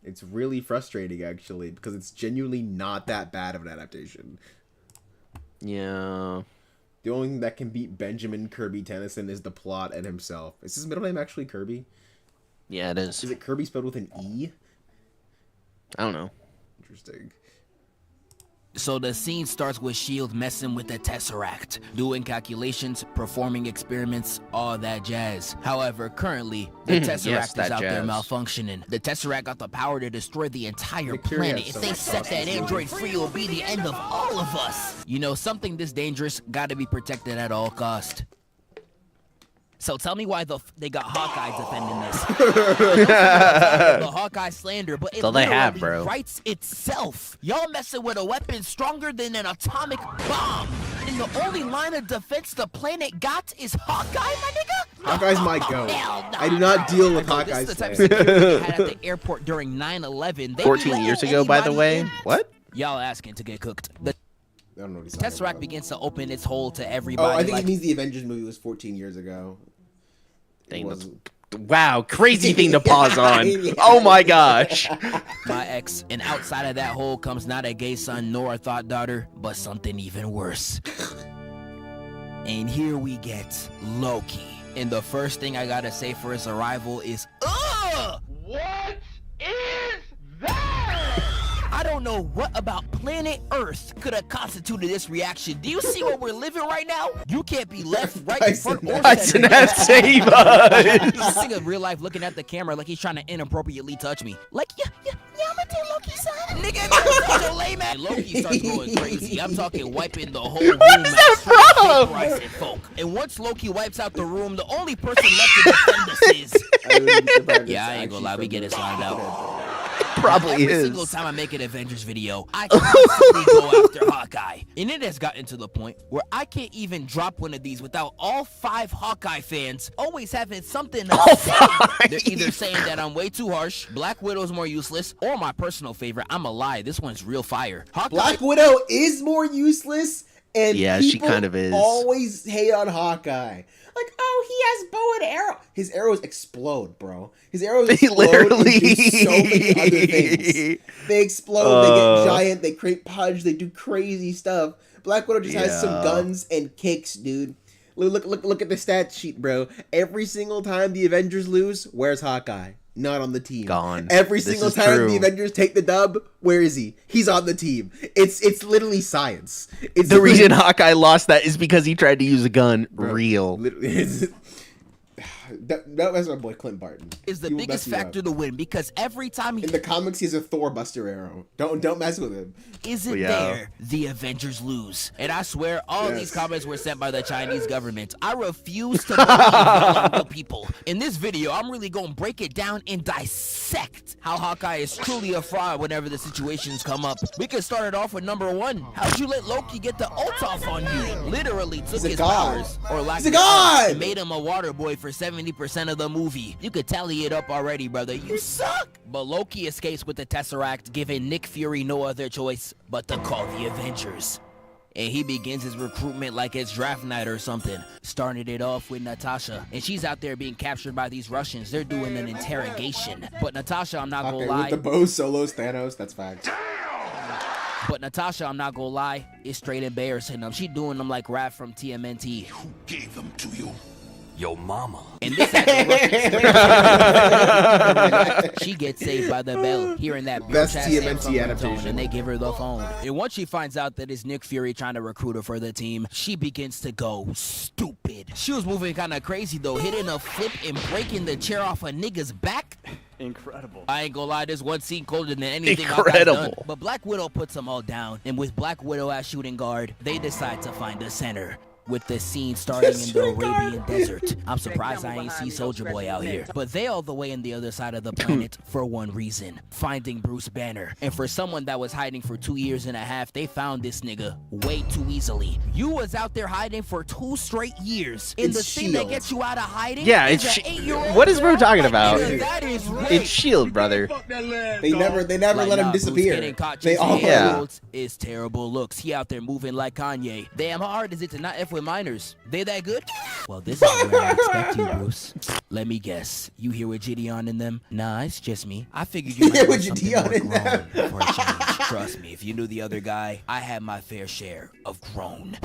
It's really frustrating actually because it's genuinely not that bad of an adaptation. Yeah. The only thing that can beat Benjamin Kirby Tennyson is the plot and himself. Is his middle name actually Kirby? Yeah, it is. Is it Kirby spelled with an E? I don't know. Interesting. So the scene starts with S.H.I.E.L.D. messing with the Tesseract, doing calculations, performing experiments, all that jazz. However, currently, the Tesseract Yes, is that out there jazz. malfunctioning. The Tesseract got the power to destroy the entire Nick Fury planet. has If so they much set sauce that in this android movie. free, it'll be the end of all of us. You know, something this dangerous gotta be protected at all cost. So tell me why they got Hawkeye defending this. The Hawkeye slander, but it all they have, literally bro. writes itself. Y'all messing with a weapon stronger than an atomic bomb. And the only line of defense the planet got is Hawkeye, my nigga? Hawkeye's my goat. Hell nah, I do not bro. deal with Bro, Hawkeye's This is the type of slander. security they had at the airport during 9/11. They be 14 letting years ago, by the anybody way. in. What? Y'all asking to get cooked. The I don't know what he's talking Tesseract about. begins to open its hole to Oh, everybody. I think like, he means the Avengers movie was 14 years ago. It Dang, that's- wasn't. Wow, crazy thing to pause on. Yeah. Oh my gosh. my ex, and outside of that hole comes not a gay son nor a thought daughter, but something even worse. And here we get Loki. And the first thing I gotta say for his arrival is, ugh! What is that? I don't know what about planet Earth could have constituted this reaction. Do you see where we're living right now? You can't be left, right, front, or Tyson center. has save us. This thing in real life looking at the camera like he's trying to inappropriately touch me. Like, yeah, I'm gonna take Loki's son. Nigga, that's so lame, man. Loki starts going crazy. I'm talking wiping the whole room. What is that from? Folk. And once Loki wipes out the room, the only person left to defend us is... Yeah, I ain't gonna lie, we get it signed out. Probably Every is. single time I make an Avengers video, I constantly go after Hawkeye. And it has gotten to the point where I can't even drop one of these without all 5 Hawkeye fans always having something to say. They're either saying that I'm way too harsh, Black Widow's more useless, or my personal favorite, I'm a lie, this one's real fire. Hawkeye, Black Widow is more useless, and Yeah, she people kind of is. always hate on Hawkeye. Like, oh, he has bow and arrow. His arrows explode, bro. His arrows explode literally- and do so many other things. They explode, they get giant, they create pudge, they do crazy stuff. Black Widow just has some Yeah. guns and kicks, dude. Look at the stat sheet, bro. Every single time the Avengers lose, where's Hawkeye? Not on the team. Gone. Every This single is time true. the Avengers take the dub, where is he? He's on the team. It's literally science. It's The reason Hawkeye lost that is because he tried to use a gun. Bro, Real. literally, that's my boy Clint Barton. is the He will biggest mess you up. factor to win because every time he In the comics, he's a Thor Buster Arrow. Don't mess with him. isn't Yeah. there, the Avengers lose. And I swear, all of these Yes. comments were sent by the Chinese government. I refuse to believe the people. In this video, I'm really going to break it down and dissect how Hawkeye is truly a fraud whenever the situations come up. We can start it off with number 1. How'd you let Loki get the ult off on you? Literally took He's a his god. powers, or lack He's a thereof, god. and made him a water boy for 70% of the movie. You could tally it up already, brother. You suck! But Loki escapes with the Tesseract, giving Nick Fury no other choice but to call the Avengers. And he begins his recruitment like it's draft night or something. Started it off with Natasha. And she's out there being captured by these Russians. They're doing an interrogation. But Natasha, I'm not Okay, gonna lie. with the bow solos Thanos, that's fact. But Natasha, I'm not gonna lie, is straight embarrassing them. She doing them like Raph from TMNT. Who gave them to you? Your mama. And this she gets saved by the bell, hearing that Best bitch-ass TMNT anthem from her adaptation. tone, and they give her the phone. And once she finds out that it's Nick Fury trying to recruit her for the team, she begins to go stupid. She was moving kind of crazy though, hitting a flip and breaking the chair off a nigga's back. Incredible. I ain't gonna lie, this one scene colder than anything I've Incredible. done. But Black Widow puts them all down, and with Black Widow as shooting guard, they decide to find the center. With the scene starting in the Arabian desert. I'm surprised I ain't see Soldier Boy out here. But they all the way on the other side of the planet for one reason. Finding Bruce Banner. And for someone that was hiding for 2 years and a half, they found this nigga way too easily. You was out there hiding for 2 straight years. And It's the thing that S.H.I.E.L.D. gets you out of hiding Yeah, is it's an 8-year-old what is bro girl? talking Like, about? nigga, that is rape. It's Shield, brother. They never Like, let him nah, Bruce disappear. getting caught They chasing all Yeah. 8-year-olds is terrible looks. He out there moving like Kanye. Damn, how hard is it to not F with minors? They that good? Well, this is where I expect you, Bruce. Let me guess. You here with Gideon and them? Nah, it's just me. I figured you Yeah, might want with something Gideon more and them. grown for a change. Trust me, if you knew the other guy, I had my fair share of grown.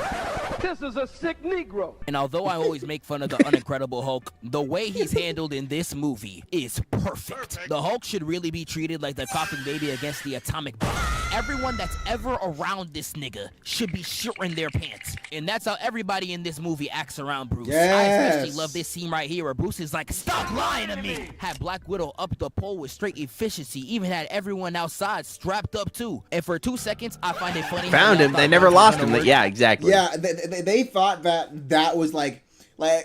This is a sick Negro. And although I always make fun of the Unincredible Hulk, the way he's handled in this movie is perfect. The Hulk should really be treated like the coughing baby against the atomic bomb. Everyone that's ever around this nigga should be shitting their pants. And that's how everybody in this movie acts around Bruce. I especially Yes. love this scene right here where Bruce is like, stop lying to me. Had Black Widow up the pole with straight efficiency, even had everyone outside strapped up too. And for 2 seconds, I find it funny. how Found y'all him. thought They never that was lost gonna him. work. Yeah, exactly. Yeah, they thought that was like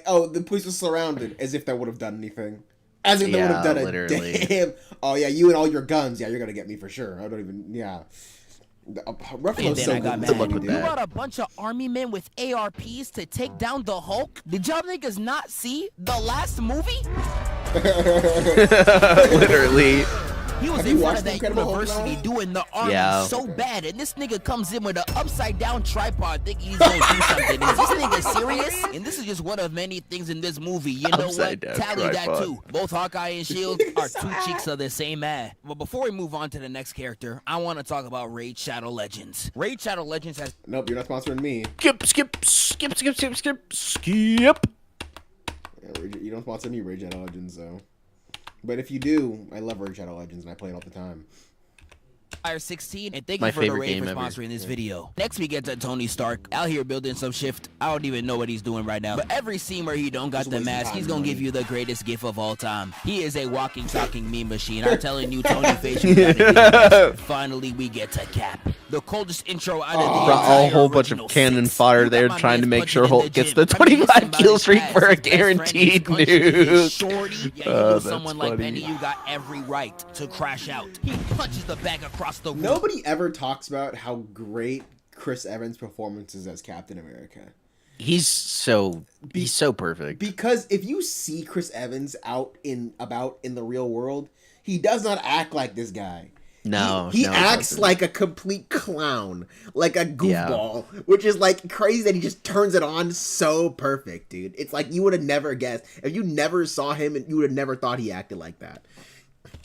oh, the police was surrounded, as if that would have done anything. As if they would have Yeah, done literally. a damn. Oh yeah, you and all your guns. Yeah, you're gonna get me for sure. I don't even. Yeah. And Ruffalo's then so I got good. mad. luck with You that. brought a bunch of army men with ARPs to take down the Hulk? Did y'all niggas not see the last movie? Literally. He was Have in you front watched of that Incredible Hulk university now? doing the army Yeah. so bad, and this nigga comes in with an upside down tripod thinking he's gonna do something. Is this nigga serious? And this is just one of many things in this movie. You know Upside what? down Tally that tripod. too. Both Hawkeye and Shield are 2 cheeks of the same ass. But before we move on to the next character, I want to talk about Raid Shadow Legends. Raid Shadow Legends has Nope, you're not sponsoring me. Skip. Yeah, you don't sponsor me, Rage Shadow Legends, though. But if you do, I love Rage Shadow Legends and I play it all the time. Fire 16, and thank My you for the favorite raid game for ever. sponsoring this video. Next we get to Tony Stark out here building some shift. I don't even know what he's doing right now, but every scene where he don't got the mask, he's gonna give you the greatest gift of all time. He is a walking, talking meme machine. I'm telling you, Tony Face, you gotta be the best. Finally we get to Cap, the coldest intro out of the entire A whole bunch of original cannon six. fodder You got there my trying to man's make sure punching in Hulk gets the gym, reminiscing 25 about kill his streak past, for a his best friend, guaranteed his country, his nuke. shorty. Yeah, you Oh, know that's someone like funny. Benny, you got every right to crash out. He punches the bag across the room. Nobody ever talks about how great Chris Evans' performance is as Captain America. He's so perfect. Because if you see Chris Evans out in the real world, he does not act like this guy. No, he no, acts doesn't. like a complete clown, like a goofball, which is like crazy that he just turns it on so perfect, dude. It's like you would have never guessed if you never saw him, and you would have never thought he acted like that.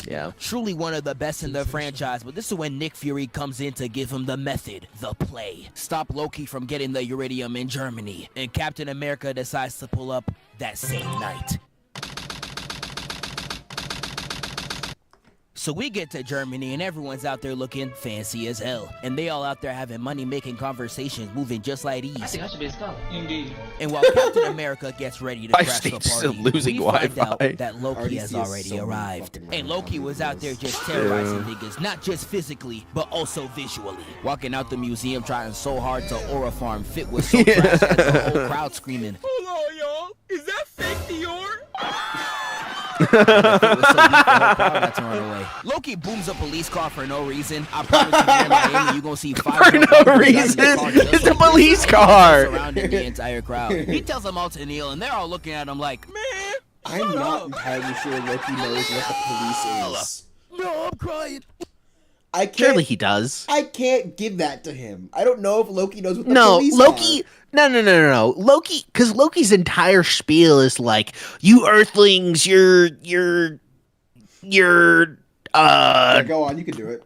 Yeah. Truly one of the best in the franchise, but this is when Nick Fury comes in to give him the method, the play. Stop Loki from getting the Uridium in Germany, and Captain America decides to pull up that same night. So we get to Germany and everyone's out there looking fancy as hell. And they all out there having money making conversations, moving just like these. I think I should be a scholar. Indeed. And while Captain America gets ready to crash the party, losing we find out Wi-Fi. that Loki has already arrived. And Loki was out there just terrorizing niggas, not just physically, but also visually. Walking out the museum trying so hard to aura farm fit was so trash that the whole crowd screaming, Hold on, y'all. Is that fake Dior? it was so weak, the whole crowd had to run away. Loki booms a police car for no reason. I promise you, in Miami, you're gonna see five For no reason. It's a police car. surrounding the entire crowd. He tells them all to kneel, and they're all looking at him like, man, I'm not entirely sure Loki knows what the police is. no, I'm crying. I can't. Surely he does. I can't give that to him. I don't know if Loki knows what the No, police Loki. are. No. Loki, because Loki's entire spiel is like, "You Earthlings, you're Yeah, go on, you can do it.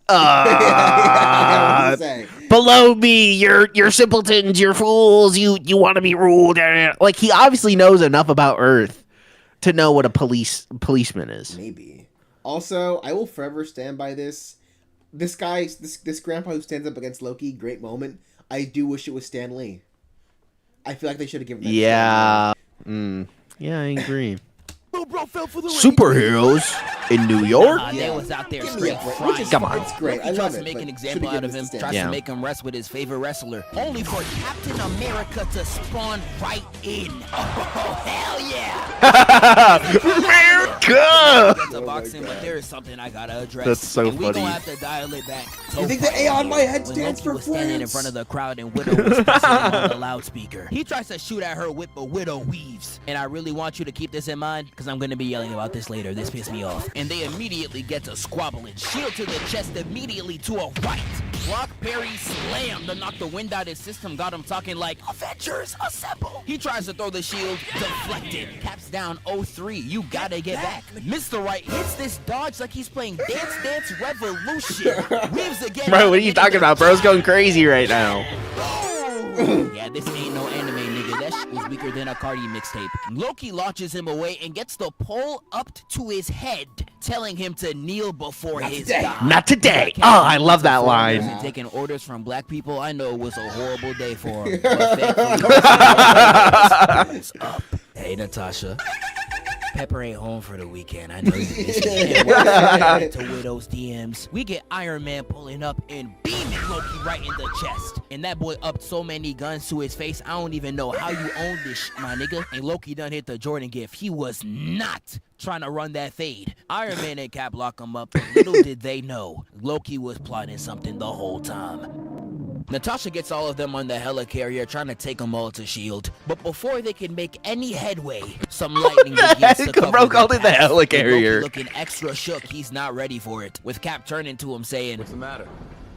What was he saying? below me. You're simpletons. You're fools. You want to be ruled." Like he obviously knows enough about Earth to know what a policeman is. Maybe. Also, I will forever stand by this. This guy, this grandpa who stands up against Loki, great moment. I do wish it was Stan Lee. I feel like they should have given that. Yeah. Yeah, I agree. Little bro fell for the rain. Superheroes in New York. They was out there Give me a straight break. frying. Which is Come fine. on. It's great. I Loki love tries it. to make but an should've example given out of it to him, Stan. tries Yeah. to make him rest with his favorite wrestler, only for Captain America to spawn right in. Oh, hell yeah! America. That's a boxing, but there is something I gotta address. That's so and we funny. gonna have to dial it back. You think the A on my head When stands Loki for was standing in France? front of the crowd and Widow was pressing him on the loudspeaker. He tries to shoot at her whip, but Widow weaves. And I really want you to keep this in mind, because I'm gonna be yelling about this later. This pissed me off. And they immediately get to squabbling. Shield to the chest immediately to a right. Brock Perry slammed to knock the wind out his system, got him talking like, Avengers, assemble! He tries to throw the shield, deflected. Caps down 0-3, you gotta get back. Mr. Right hits this dodge like he's playing Dance Dance Revolution. Weaves again. Bro, what are you talking about? Bro's going crazy right now. Yeah, this ain't no anime, nigga. That shit was weaker than a Cardi mixtape. Loki launches him away and gets the pole up to his head, telling him to kneel before his god. Not today. Oh, I love that line. And taking orders from black people, I know it was a horrible day for him. But thankfully, it's up. Hey, Natasha. Pepper ain't home for the weekend. I know you missed me. And we're to Widow's DMs. We get Iron Man pulling up and beaming Loki right in the chest. And that boy upped so many guns to his face, I don't even know how you own this shit, my nigga. And Loki done hit the Jordan gift. He was not trying to run that fade. Iron Man and Cap lock him up, but little did they know, Loki was plotting something the whole time. Natasha gets all of them on the helicarrier, trying to take them all to S.H.I.E.L.D. But before they can make any headway, some lightning begins to cover Bro their called it the path. And helicarrier. Loki looking extra shook, he's not ready for it. With Cap turning to him saying, What's the matter?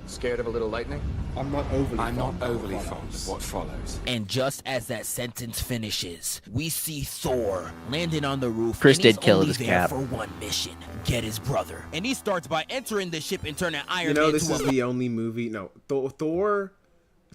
Scared of a little lightning? I'm not overly. I'm not fond of overly what fond of what follows. and just as that sentence finishes, we see Thor landing on the roof. Chris and he's did kill only his there Cap. for one mission: get his brother. And he starts by entering the ship and turning Iron You know, Man this to is a the only movie. No, Thor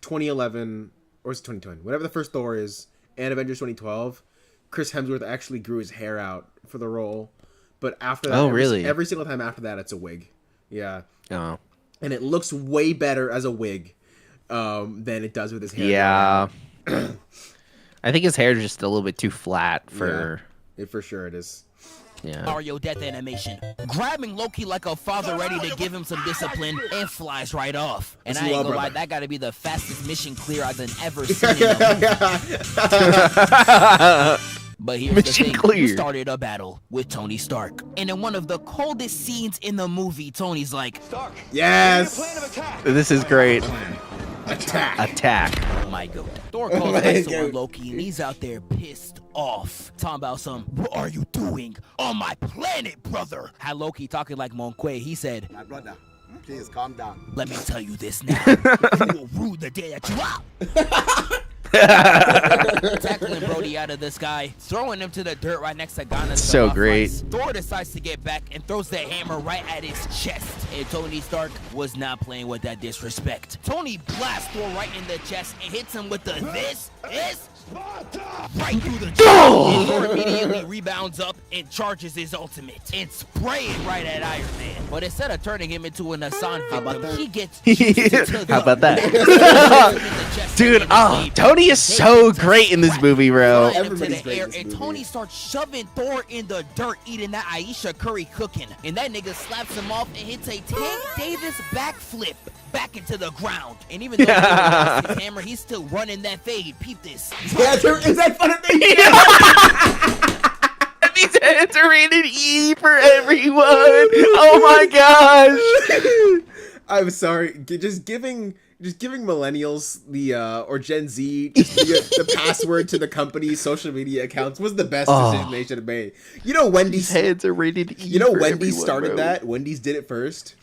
2011, or is it 2020? Whatever the first Thor is, and Avengers 2012, Chris Hemsworth actually grew his hair out for the role. But after that, Oh, really? every single time after that, it's a wig. Yeah. Oh. And it looks way better as a wig than it does with his hair. Yeah. I think his hair is just a little bit too flat for. Yeah, for sure it is. Yeah. Mario death animation, grabbing Loki like a father ready to give him some discipline, and flies right off. And I ain't gonna lie, that gotta be the fastest mission clear I've ever seen in a movie. But here's Mission the thing, clear. you started a battle with Tony Stark. And in one of the coldest scenes in the movie, Tony's like, Stark, yes! This is great. Attack. Oh my god. Thor calls ice on Loki and he's out there pissed off. Talking about what are you doing on my planet, brother? Had Loki talking like Monque, he said, my brother, please calm down. let me tell you this now. You will rue the day that you out. Tackling Brody out of the sky, throwing him to the dirt right next to Ghana's So great. Thor decides to get back and throws the hammer right at his chest. And Tony Stark was not playing with that disrespect. Tony blasts Thor right in the chest and hits him with the this right through the chest. And Thor immediately rebounds up and charges his ultimate and spray it right at Iron Man. But instead of turning him into an Hassan victim, he gets How about that? Dude, Tony is so great in this movie, bro. Everybody's great in this And movie. Tony starts shoving Thor in the dirt, eating that Aisha curry cooking. And that nigga slaps him off and hits a Tank Davis backflip back into the ground. And even though he lost his hammer, he's still running that fade. Peep this. Yeah, is that fun of me? It's a rated E for everyone. Oh my gosh. I'm sorry. Just giving millennials the or Gen Z just the password to the company's social media accounts was the best decision they should have made. You know, Wendy's heads are rated E. You know, for Wendy's everyone, started bro. that. Wendy's did it first.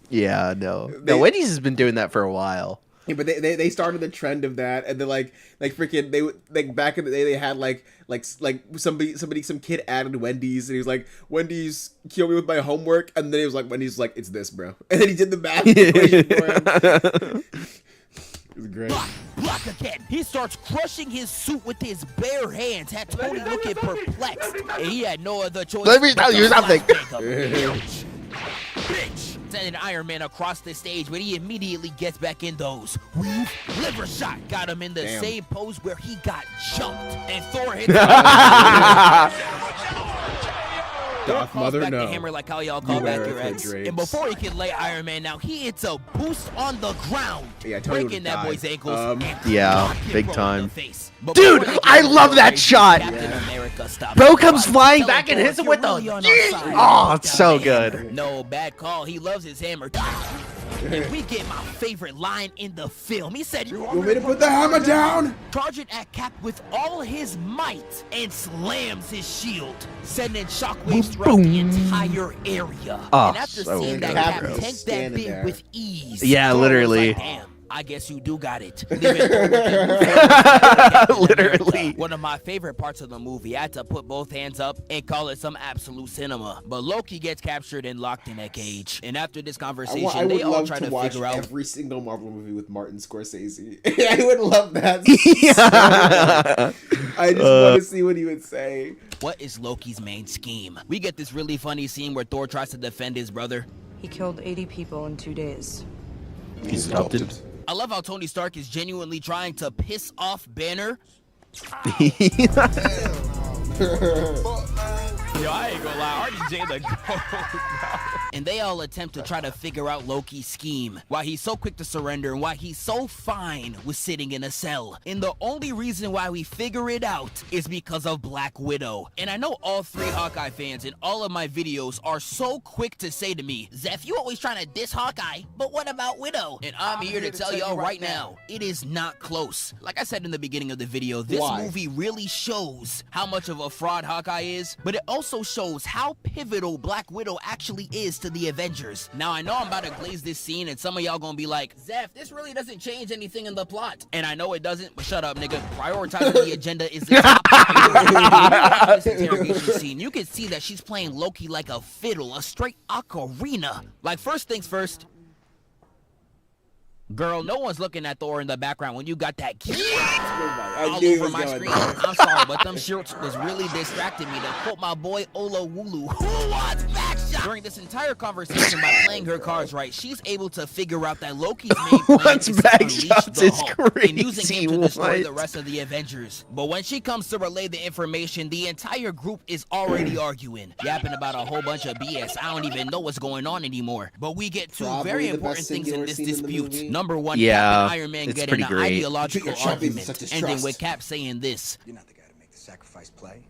Yeah, no, Wendy's has been doing that for a while. Yeah, but they started the trend of that, and then like freaking they like back in the day they had some kid added Wendy's and he was like, Wendy's kill me with my homework, and then he was like, Wendy's like, it's this, bro, and then he did the math equation for him. It was great. Block again. He starts crushing his suit with his bare hands, had Tony looking perplexed, and he had no other choice. Let me tell you something. Bitch. Sending Iron Man across the stage, but he immediately gets back in those. Weave, liver shot, got him in the same pose where he got jumped, and Thor hits Darth Mother, back no. the hammer like how y'all call back your ex. drapes. And before he can lay Iron Man out, he hits a boost on the ground, Yeah, Tony breaking would've that boy's died. ankles. And Yeah, rock him big Bro in time. the face. But Dude, before they I can love that shot. Captain America stops Bro him. comes flying Tell back him, and hits Thor, him with you're the. really on our side. Oh, it's so Down the hammer. good. No bad call. He loves his hammer. And we get my favorite line in the film. He said, You want me to put the hammer down? charging at Cap with all his might and slams his shield, sending shockwaves throughout the entire area. Oh, and after so seeing that good, Cap bro. tank that Standing bit there. with ease, Yeah, Thor was literally. like, damn, I guess you do got it. Leaving Thor with the Captain Literally. America. One of my favorite parts of the movie. I had to put both hands up and call it some absolute cinema. But Loki gets captured and locked in a cage. And after this conversation, I they would all love try to to watch figure out. every single Marvel movie with Martin Scorsese. I would love that. I just want to see what he would say. What is Loki's main scheme? We get this really funny scene where Thor tries to defend his brother. He killed 80 people in 2 days. He's adopted. I love how Tony Stark is genuinely trying to piss off Banner. Yo, I ain't gonna lie, RDJ the GOAT. And they all attempt to try to figure out Loki's scheme, why he's so quick to surrender and why he's so fine with sitting in a cell. And the only reason why we figure it out is because of Black Widow. And I know all three Hawkeye fans in all of my videos are so quick to say to me, Zeph, you always trying to diss Hawkeye, but what about Widow? And I'm here to tell y'all right now, it is not close. Like I said in the beginning of the video, this movie really shows how much of a fraud Hawkeye is, but it also shows how pivotal Black Widow actually is to the Avengers. Now, I know I'm about to glaze this scene, and some of y'all gonna be like, Zeph, this really doesn't change anything in the plot. And I know it doesn't, but shut up, nigga. Prioritizing the agenda is the top priority. This interrogation scene, you can see that she's playing Loki like a fiddle, a straight ocarina. Like, first things first, Girl, no one's looking at Thor in the background when you got that I all knew he over was my going screen. there. I'm sorry, but them shirts was really distracting me. To quote my boy Ola Wulu, who wants backshot? During this entire conversation, by playing her cards right, she's able to figure out that Loki's main plan What's is to unleash backshots the is Hulk and using crazy, him to destroy what? the rest of the Avengers. But when she comes to relay the information, the entire group is already arguing, yapping about a whole bunch of BS. I don't even know what's going on anymore. But we get two Probably very the important best things scene in you this ever seen in the dispute. movie. Number one, Yeah, Cap and Iron Man it's get in pretty an great. ideological You're champions argument, of such ending distrust. with Cap saying this. You're not the guy to make the sacrifice play.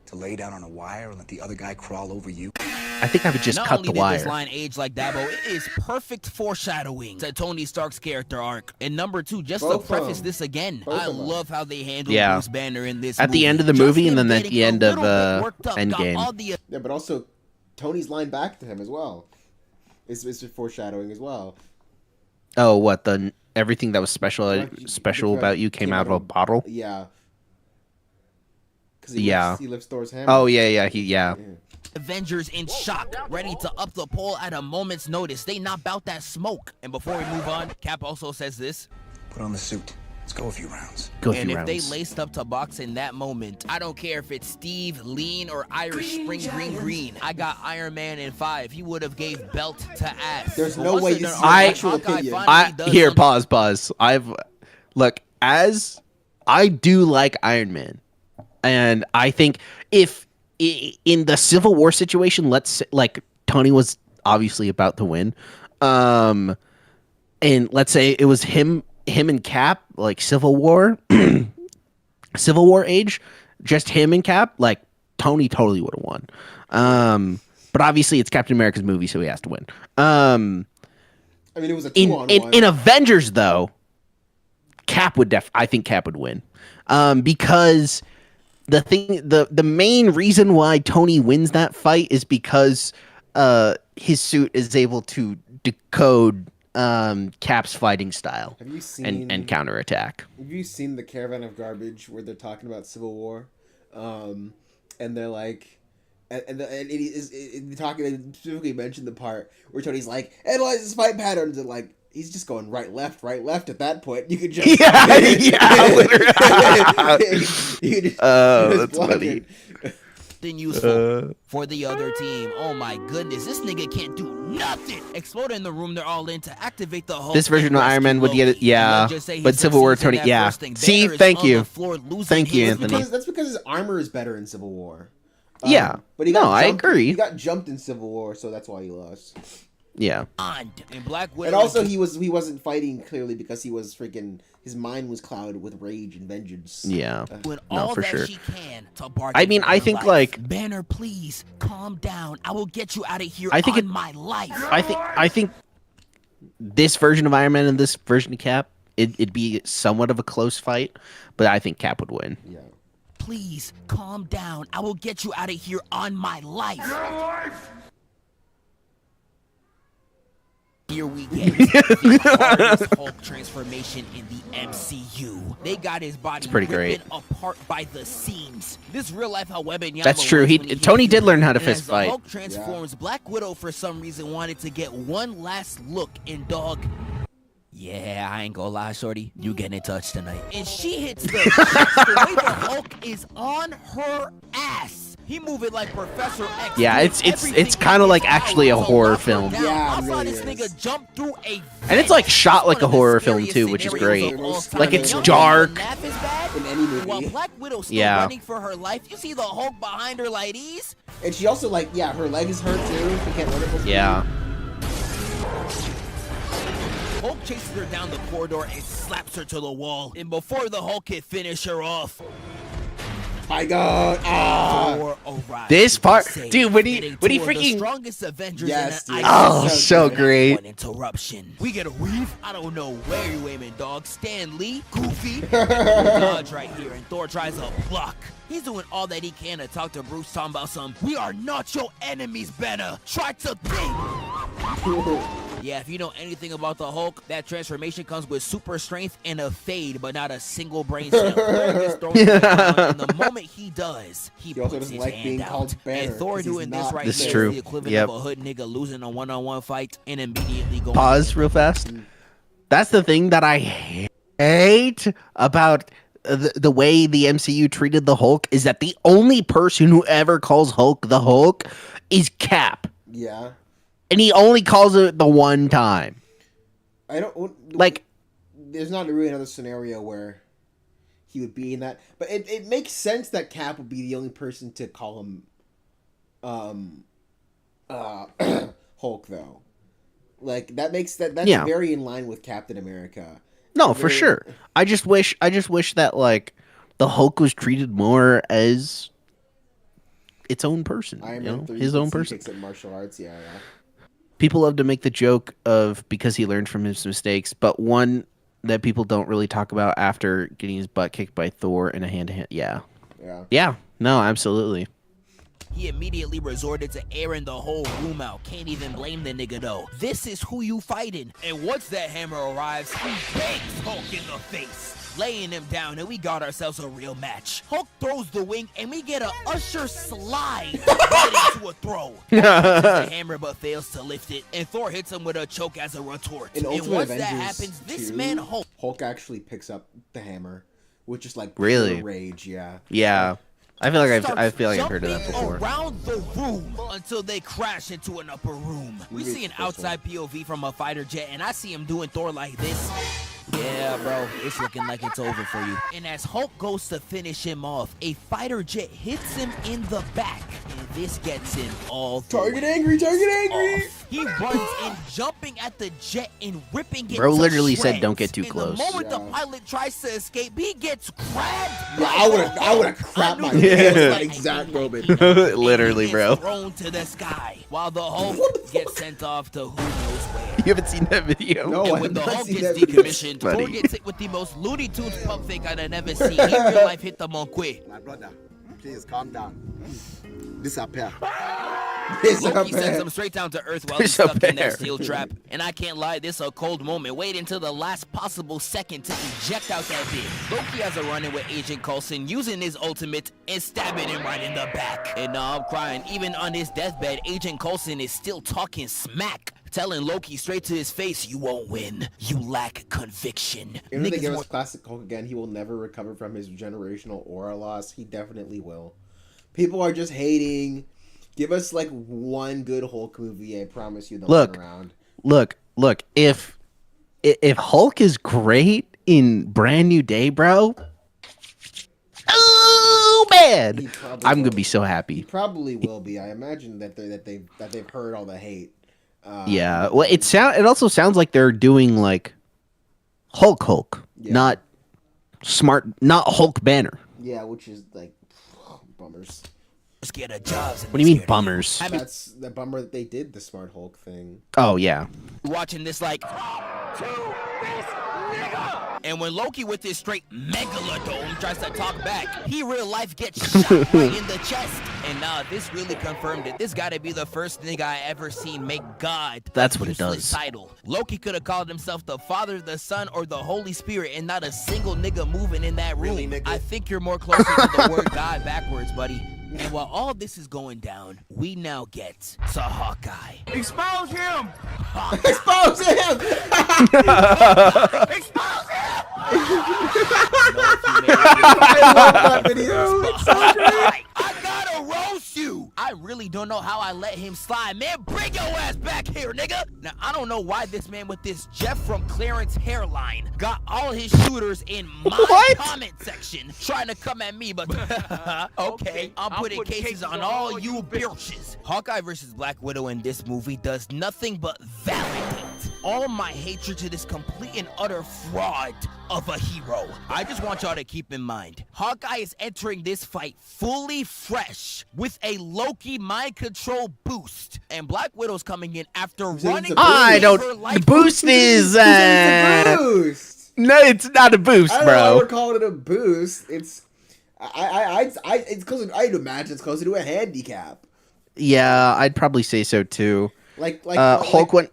To lay down on a wire and let the other guy crawl over you. I think I would just Not cut only the did this wire. line age like that, but it is perfect foreshadowing to Tony Stark's character arc. And number two, just Both to preface of 'em. this again, Both I of 'em. love how they handled Yeah. Bruce Banner in this At the movie. end of the Just movie and him then at getting the a end of little bit worked up, got Endgame. all the Yeah, but also Tony's line back to him as well. Is foreshadowing as well. Oh, what the everything that was special Because about you came out of a bottle? Yeah. Because Yeah. he lifts Thor's hammer. Oh yeah. Avengers in shock, ready to up the pole at a moment's notice. They not bout that smoke. And before we move on, Cap also says this. Put on the suit. Let's go a few rounds. Go And through if they rounds. laced up to box in that moment, I don't care if it's Steve, Lean, or Irish Spring Green. I got Iron Man in 5. He would have gave belt to ass. There's But no once way they're you done see arguing, actual Hawkeye opinion. finally does Here, something. pause. I do like Iron Man, and I think if in the Civil War situation, let's say, like Tony was obviously about to win, and let's say it was him and Cap, like Civil War, Civil War age, just him and Cap, like Tony totally would have won. But obviously it's Captain America's movie, so he has to win. I mean, it was a In 2-on-1. in Avengers though, I think Cap would win, because the main reason why Tony wins that fight is because his suit is able to decode Cap's fighting style Have you seen and counterattack. Have you seen the Caravan of Garbage where they're talking about Civil War, and they're like, and they specifically mentioned the part where Tony's like, analyze his fight patterns, and like he's just going right left at that point. You could just you could just that's block funny. it. Then useful for the other team. Oh my goodness, this nigga can't do nothing. Explode in the room they're all in to activate the Hulk. This version and of Iron Man would rescue get it, Loki. yeah. And let's just say he But Civil War, succeeds in Tony, that yeah. first thing. See, Banner is thank on you. the floor losing Thank you, his Anthony. That's because his armor is better in Civil War. Yeah. But he No, got I jumped- agree. He got jumped in Civil War, so that's why he lost. Yeah. And Black Widow. And also, he wasn't fighting clearly because he was freaking. His mind was clouded with rage and vengeance. Yeah. doing No, all for that sure. she can to bargain I mean, for I her think, life. like- Banner, please calm down. I will get you out of here I think on it- my life. I think this version of Iron Man and this version of Cap, it'd be somewhat of a close fight, but I think Cap would win. Yeah. Please calm down. I will get you out of here on my life. Here we get the hardest Hulk transformation in the MCU. They got his body pretty ripping great. apart by the seams. This real life how Webanyama That's true. was He- when hit Tony did people. learn how to And fist as the fight. Hulk transforms, Black Widow for some reason wanted to get one last look in dog. Yeah, I ain't gonna lie, shorty. You getting in touch tonight. And she hits the way the Hulk is on her ass. He moving like Professor X. Yeah, doing it's everything kind of in like his actually a power to horror lock her film. down. Yeah, I it saw really this is. nigga jump through a And it's like shot like One a of the horror film scariest too, which is scenarios great. of all time. Like it's Y'all know dark. when Naff is bad? In any movie. While Black Widow still Yeah. running for her life, you see the Hulk behind her like these? And she also her leg is hurt too. She can't run it. Yeah. Hulk chases her down the corridor and slaps her to the wall. And before the Hulk can finish her off, My God! Ah! Thor arrives. This part, to save, dude, when he getting two of the freaking strongest Avengers Yes, in dude. an oh, So so good. great. One interruption. We get a weave. I don't know where you aiming, dog. Stan Lee, Goofy, dodge right here, and Thor tries a block. He's doing all that he can to talk to Bruce, talking about some. We are not your enemies, Banner. Try to think. Yeah, if you know anything about the Hulk, that transformation comes with super strength and a fade, but not a single brain cell. Thor gets thrown to the ground, and the moment he does, he also puts doesn't his like hand being out. called Banner, And Thor 'cause he's doing this not right This is here true. is the equivalent Yep. of a hood nigga losing a one-on-one fight and immediately going. Pause real fast. That's the thing that I hate about the way the MCU treated the Hulk is that the only person who ever calls Hulk the Hulk is Cap. Yeah. And he only calls it the one time. I don't like. There's not really another scenario where he would be in that, but it makes sense that Cap would be the only person to call him, Hulk though. Like that's very in line with Captain America. No, for sure. I just wish that like the Hulk was treated more as its own person. His own person. Takes up martial arts. Yeah. People love to make the joke of because he learned from his mistakes, but one that people don't really talk about after getting his butt kicked by Thor in a hand-to-hand. Yeah. No, absolutely. He immediately resorted to airing the whole room out. Can't even blame the nigga though. This is who you fighting. And once that hammer arrives, he bangs Hulk in the face, laying him down, and we got ourselves a real match. Hulk throws the wing, and we get a Usher slide right into a throw. Hulk uses the hammer but fails to lift it, and Thor hits him with a choke as a retort. In And Ultimate once Avengers that happens, this 2, man Hulk actually picks up the hammer, which is like really pure rage. Yeah. Yeah. I feel like I've heard of that before. Around the room until they crash into an upper room. We see an outside POV from a fighter jet, and I see him doing Thor like this. Yeah, bro, it's looking like it's over for you. And as Hulk goes to finish him off, a fighter jet hits him in the back, and this gets him all Target angry. off. He runs in, jumping at the jet and ripping it. Bro to literally said, shreds. "Don't get too close." The moment the pilot tries to escape, he gets grabbed. Yeah, I would have crapped my pants at that exact moment. Literally, bro. Thrown to the sky, while the Hulk gets sent off to who knows where. You haven't seen that video? No, And when the Hulk gets decommissioned, Thor Funny. gets hit with the most Looney Tunes pump fake I'd have never seen. He in real life hit the Monque. My brother, please calm down. Disappear. Loki sends him straight down to Earth while he's stuck in that steel trap. And I can't lie, this a cold moment. Wait until the last possible second to eject out that bit. Loki has a run-in with Agent Coulson using his ultimate and stabbing him right in the back. And now I'm crying. Even on his deathbed, Agent Coulson is still talking smack, telling Loki straight to his face, "You won't win. You lack conviction." Even if they give us classic Hulk again, he will never recover from his generational aura loss. He definitely will. People are just hating. Give us like one good Hulk movie. I promise you they'll turn around. Look. If Hulk is great in Brand New Day, bro. Oh man, I'm gonna be so happy. He probably will be. I imagine that they've heard all the hate. Yeah. Well, it also sounds like they're doing like Hulk, not Hulk Banner. Yeah, which is like bummers. Get a job. What do you mean bummers? That's the bummer that they did the Smart Hulk thing. Oh yeah. Watching this like. And when Loki with his straight megalodon tries to talk back, he real life gets shot right in the chest. And this really confirmed it. This gotta be the first nigga I ever seen make God That's what it does. Title. Loki could have called himself the Father, the Son, or the Holy Spirit, and not a single nigga moving in that room. Really, nigga? I think you're more closer to the word God backwards, buddy. And while all this is going down, we now get to Hawkeye. Expose him! Expose him! Expose him! I love that video. It's so great. I gotta roast you. I really don't know how I let him slide. Man, bring your ass back here, nigga. Now, I don't know why this man with this Jeff from Clarence hairline got all his shooters in my comment section trying to come at me, but okay, I'm putting cases on all you bitches. Hawkeye versus Black Widow in this movie does nothing but validate all my hatred to this complete and utter fraud of a hero. I just want y'all to keep in mind, Hawkeye is entering this fight fully fresh with a Loki mind control boost, and Black Widow's coming in after running. I don't. The boost is. Boost. No, it's not a boost, I don't know bro. why we're calling it a boost. It's it's closer. I'd imagine it's closer to a handicap. Yeah, I'd probably say so too. Like Hulk went.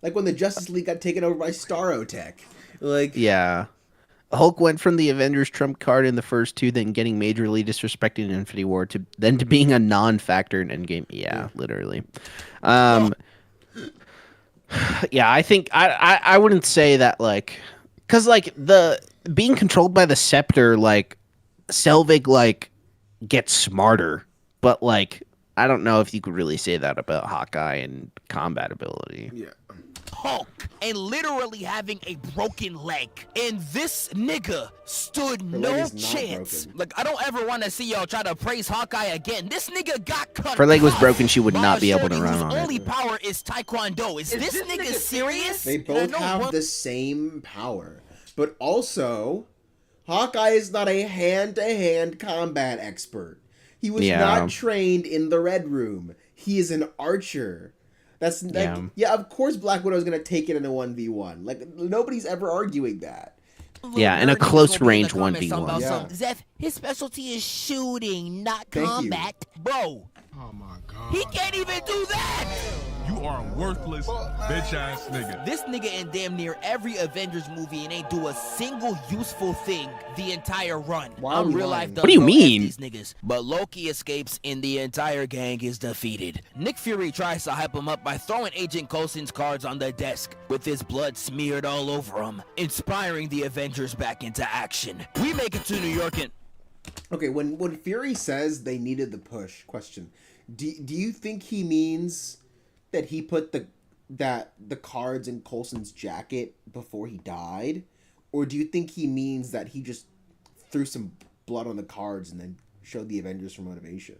Like when the Justice League got taken over by Starotech. Like Yeah. Hulk went from the Avengers trump card in the first two, then getting majorly disrespected in Infinity War, to being a non-factor in Endgame. Yeah, literally. Yeah, I think I wouldn't say that like, because like the being controlled by the scepter, like Selvig like gets smarter, but like I don't know if you could really say that about Hawkeye and combat ability. Yeah. Hulk and literally having a broken leg. And this nigga stood leg no is not chance. broken. Like, I don't ever want to see y'all try to praise Hawkeye again. This nigga got cut. If her leg was broken, she would not be able to run whose on only it. power is Taekwondo. Is this nigga serious? They And both I know have one- the same power, but also Hawkeye is not a hand-to-hand combat expert. He was Yeah. not trained in the Red Room. He is an archer. That's like, yeah, of course Black Widow is gonna take it in a 1v1. Like nobody's ever arguing that. Yeah, in a nerd niggas close gonna be in the range comments 1v1. talking about Yeah. some, Zeph, his specialty is shooting, not Thank you. combat. Bro, Oh my god. he can't even do that. You are a worthless bitch ass nigga. This nigga in damn near every Avengers movie and ain't do a single useful thing the entire run. Why are we Real lying? life What do you done, bro, mean? F these niggas. But Loki escapes and the entire gang is defeated. Nick Fury tries to hype him up by throwing Agent Coulson's cards on the desk with his blood smeared all over him, inspiring the Avengers back into action. We make it to New York and Okay, when Fury says they needed the push, question: Do you think he means that he put the cards in Coulson's jacket before he died, or do you think he means that he just threw some blood on the cards and then showed the Avengers for motivation?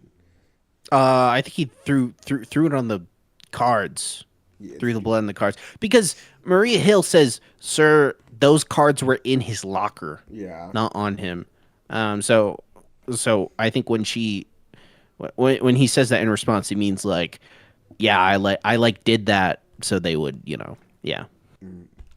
I think he threw it on the cards. Yeah, Threw the blood in the cards because Maria Hill says, "Sir, those cards were in his locker, Yeah. not on him." So I think when he says that in response, he means like, "Yeah, I did that so they would, yeah."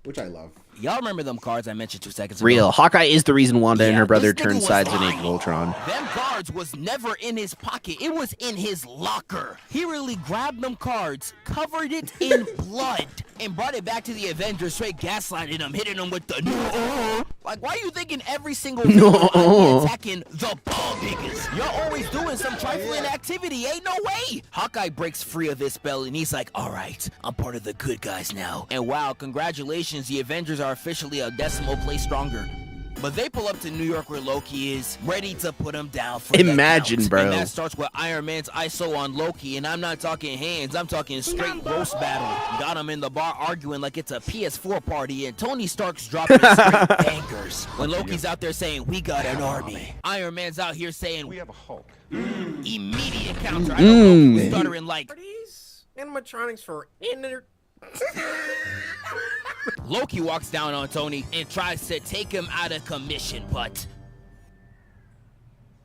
Which I love. y'all remember them cards I mentioned 2 seconds ago? Real. Hawkeye is the reason Wanda and Yeah, her brother this nigga turned was sides in lying. Age of Ultron. Them cards was never in his pocket. It was in his locker. He really grabbed them cards, covered it in blood, and brought it back to the Avengers, straight gaslighting them, hitting them with the no. Like, why are you thinking every single video I be attacking the ball niggas? Y'all always doing some trifling activity. Ain't no way. Hawkeye breaks free of his spell, and he's like, all right, I'm part of the good guys now. And wow, congratulations, the Avengers are officially a decimal place stronger. But they pull up to New York where Loki is, ready to put him down for Imagine, the count. bro. And that starts with Iron Man's ISO on Loki, and I'm not talking hands, I'm talking straight roast battle. Got him in the bar arguing like it's a PS4 party, and Tony Stark's dropping straight bangers. When Loki's out there saying, we got an army. Iron Man's out here saying, we have a Hulk. Immediate counter. I don't know who's stuttering like, Are these animatronics for inner? Loki walks down on Tony and tries to take him out of commission, but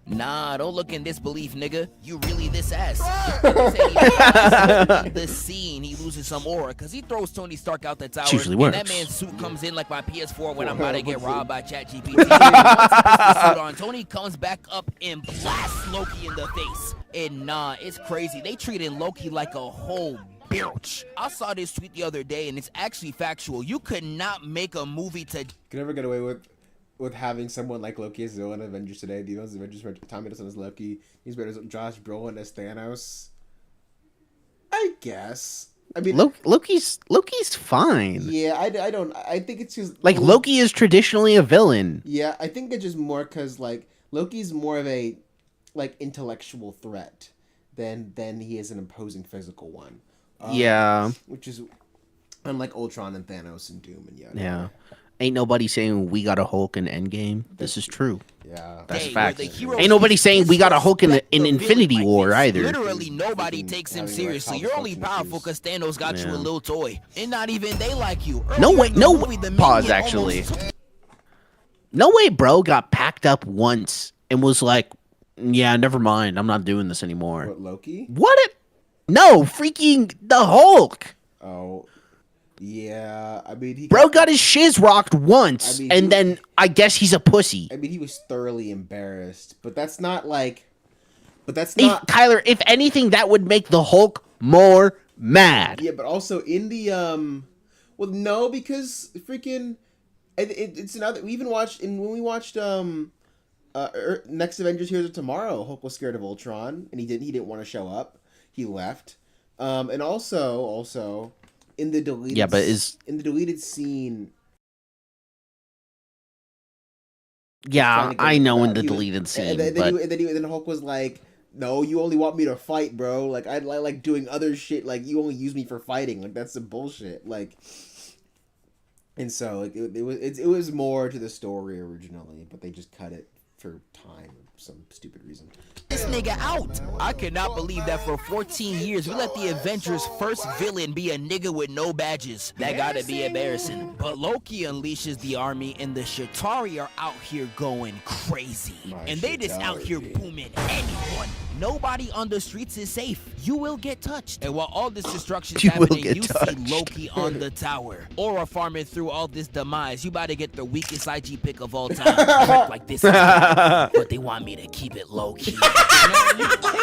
nah, don't look in disbelief, nigga. You really this ass. The scene, he loses some aura because he throws Tony Stark out the tower. It's usually and works. that man's suit comes in like my PS4 when I'm about to get robbed by ChatGPT. Once he puts the suit on, Tony comes back up and blasts Loki in the face. And nah, it's crazy. They treated Loki like a whole bitch. I saw this tweet the other day, and it's actually factual. You could not make a movie to Could never get away with having someone like Loki as villain in Avengers today. The Avengers were Tom Hiddleston as Loki. He's better as Josh Brolin as Thanos. I guess. I mean, Loki's fine. yeah, I think it's just Like Loki is traditionally a villain. Yeah, I think it's just more because like Loki's more of a like intellectual threat than he is an imposing physical one. Yeah. Which is unlike Ultron and Thanos and Doom and yada. Yeah. Ain't nobody saying we got a Hulk in Endgame. This is true. Yeah. That's a Hey, fact. where the heroes Ain't nobody get saying we got a Hulk in disrespect Infinity the villain War like this. either. Literally nobody takes him having, like, seriously. You're only functional powerful issues. because Thanos got you Yeah. a little toy. And not even they like you. No Earlier way, in the no movie, the pause minion actually. almost- No way, bro got packed up once and was like, "Yeah, never mind. I'm not doing this anymore." What, Loki? What? No, freaking the Hulk. Oh, yeah. I mean, he Bro got his shiz rocked once, I mean, and he- then I guess he's a pussy. I mean, he was thoroughly embarrassed, but that's not like. But that's If, not. Tyler, if anything, that would make the Hulk more mad. Yeah, but also in the well, no, because freaking, it's another. We even watched when we watched Next Avengers Heroes of Tomorrow. Hulk was scared of Ultron, and he didn't want to show up. He left. And also, in the deleted. Yeah, but is in the deleted scene. Yeah, I know in the He was- deleted scene, and but then Hulk was like, "No, you only want me to fight, bro. Like I like doing other shit. Like you only use me for fighting. Like that's some bullshit. Like." And so like, it was more to the story originally, but they just cut it for time or some stupid reason. This nigga out. I cannot believe that for 14 years we let the Avengers' first villain be a nigga with no badges. That gotta be embarrassing. But Loki unleashes the army and the Chitauri are out here going crazy. And they just out here booming anyone. Nobody on the streets is safe. You will get touched. And while all this destruction's happening, you see Loki on the tower. Aura farming through all this demise. You about to get the weakest IG pick of all time. Like this is but they want me to keep it low-key.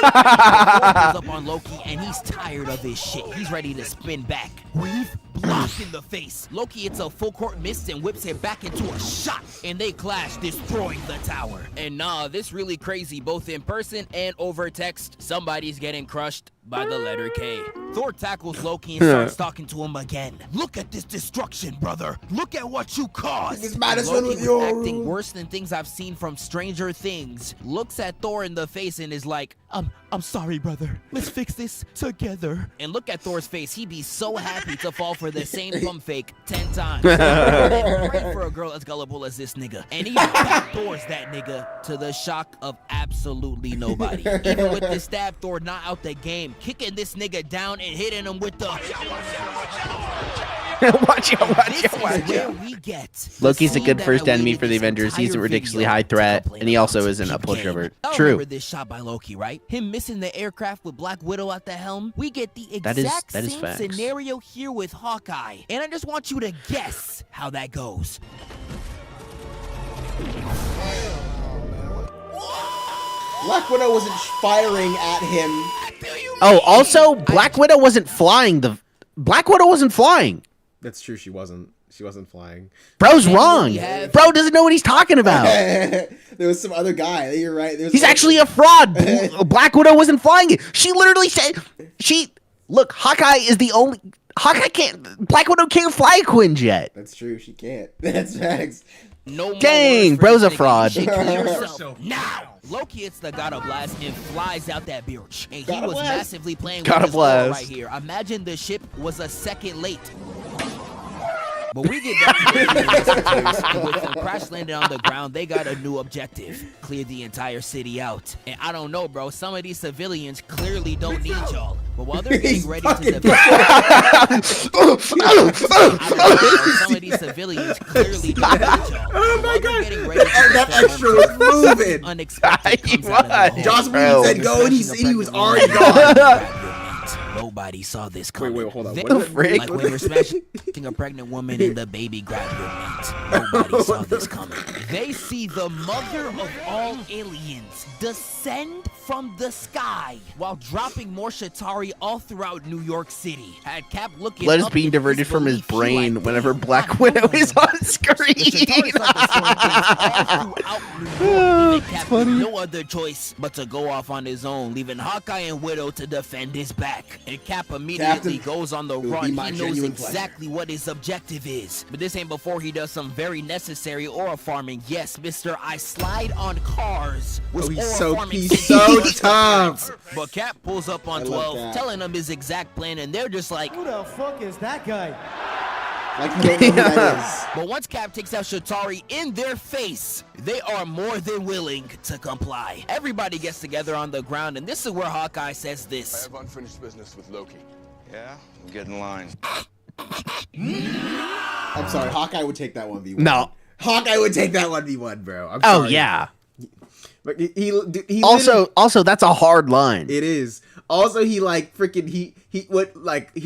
Up on Loki and he's tired of his shit. He's ready to spin back. Weave blocked in the face. Loki hits a full court miss and whips it back into a shot. And they clash, destroying the tower. And nah, this really crazy both in person and over text. Somebody's getting crushed by the letter K. Thor tackles Loki and starts talking to him again. Look at this destruction, brother. Look at what you caused. Loki was acting worse than things I've seen from Stranger Things. Looks at Thor in the face and is like, I'm sorry, brother. Let's fix this together. And look at Thor's face. He'd be so happy to fall for the same pump fake 10 times. Pray for a girl as gullible as this nigga. And he backdoors that nigga to the shock of absolutely nobody. Even with the stab, Thor not out the game, kicking this nigga down and hitting him with the watch out. We get Loki's a good first enemy for the Avengers. He's a ridiculously high threat, and he also isn't a pushover. True. Remember this shot by Loki, right? Him missing the aircraft with Black Widow at the helm. We get the exact that is same facts. scenario here with Hawkeye, and I just want you to guess how that goes. Black Widow wasn't firing at him. Oh, also, Black Widow wasn't flying. Black Widow wasn't flying. That's true. She wasn't flying. Bro's wrong. Bro doesn't know what he's talking about. There was some other guy. You're right. He's actually a fraud. Black Widow wasn't flying it. She literally said, look, Hawkeye is the only, Black Widow can't fly a Quinjet. That's true. She can't. That's facts. No Dang, bro's a fraud. Now, Loki hits the God of Blast and flies out that bitch. And he was massively playing God with his blast. aura right here. Imagine the ship was a second late. But we get back to the with them crash landing on the ground, they got a new objective. Clear the entire city out. And I don't know, bro, some of these civilians clearly don't need y'all. But while they're getting ready to defend some of these civilians clearly don't need y'all. Oh my god! That extra was moving. Unexpected comes out of the Joss Whedon said go, and he was already gone. Nobody saw this coming. Wait, hold on. What the frick? Like when you're smashing a pregnant woman and the baby grab your meat. Nobody saw this coming. They see the mother of all aliens descend from the sky while dropping more Chitauri all throughout New York City. Had Cap looking Blood is up being in diverted from his disbelief, he brain like, whenever "Damn, Black I Widow know is them on screen. Cap had no other choice but to go off on his own, leaving Hawkeye and Widow to defend his back. And Cap immediately goes on the run. He knows exactly what his objective is. But this ain't before he does some very necessary aura farming. Yes, Mr. I slide on cars. He's so tough. But Cap pulls up on 12, telling him his exact plan, and they're just like, who the fuck is that guy? Like you don't know who that is. But once Cap takes out Chitauri in their face, they are more than willing to comply. Everybody gets together on the ground, and this is where Hawkeye says this. I have unfinished business with Loki. Yeah? Get in line. I'm sorry, Hawkeye would take that 1v1. No. Hawkeye would take that 1v1, bro. I'm sorry. Oh, yeah. But he also, that's a hard line. It is. Also, he like freaking he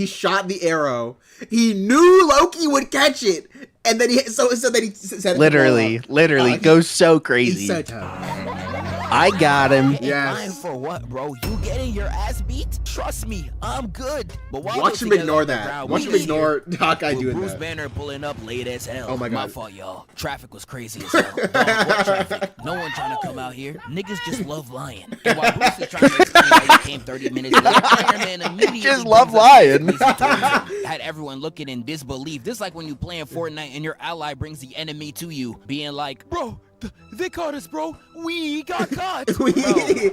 shot the arrow. He knew Loki would catch it, and then he said literally goes so crazy. He's so tough. I got him. And lying for what, bro? You getting your ass beat? Trust me, I'm good. But while Watch him ignore that. Watch him ignore Hawkeye doing Bruce that. Banner pulling up late as hell. Oh my God. My fault, y'all. Traffic was crazy as hell. Dog, what traffic? No one trying to come out here. Niggas just love lying. And while Bruce is trying to explain why he came 30 minutes late, Iron Man immediately Just love lying. had everyone looking in disbelief. This is like when you playing Fortnite and your ally brings the enemy to you, being like, bro, they caught us, bro. We got caught. Bro,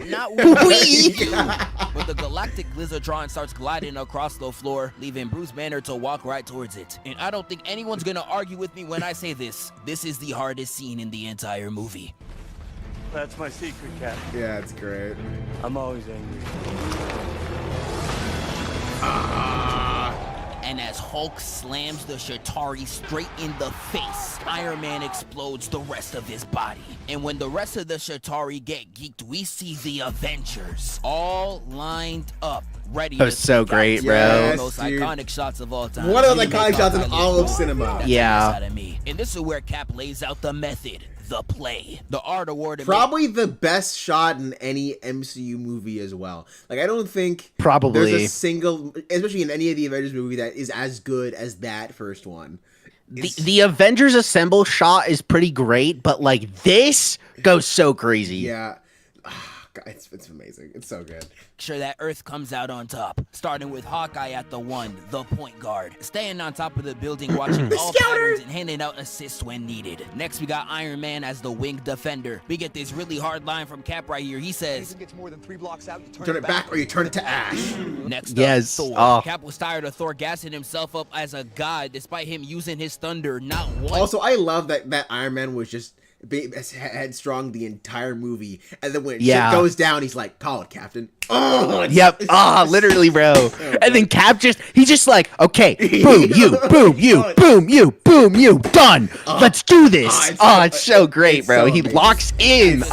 not we. But the galactic Lizardtron starts gliding across the floor, leaving Bruce Banner to walk right towards it. And I don't think anyone's gonna argue with me when I say this. This is the hardest scene in the entire movie. That's my secret, Cap. Yeah, it's great. I'm always angry. And as Hulk slams the Shatari straight in the face, Iron Man explodes the rest of his body. And when the rest of the Shatari get geeked, we see the Avengers all lined up, ready. That was so great, bro. Yes, most iconic shots of all time. One of the iconic shots in all of cinema. Yeah. And this is where Cap lays out the method. The play, the art award, probably the best shot in any MCU movie as well. Like, I don't think probably there's a single, especially in any of the Avengers movie, that is as good as that first one. The Avengers Assemble shot is pretty great, but like this goes so crazy. Yeah. God, it's amazing. It's so good. Sure that Earth comes out on top, starting with Hawkeye at the one, the point guard, staying on top of the building, watching all patterns and handing out assists when needed. Next, we got Iron Man as the wing defender. We get this really hard line from Cap right here. He says, gets more than 3 blocks out, you turn it back or you turn it to ash. Next yes. up, Thor. Oh. Cap was tired of Thor gassing himself up as a god, despite him using his thunder not once. Also, I love that Iron Man was just headstrong the entire movie, and then when shit goes down, he's like, "Call it, Captain." Oh, yep. Literally, bro. And then Cap he's just like, "Okay, boom, you, boom, you, boom, you, boom, you, done. Let's do this." It's so great, bro. He locks in.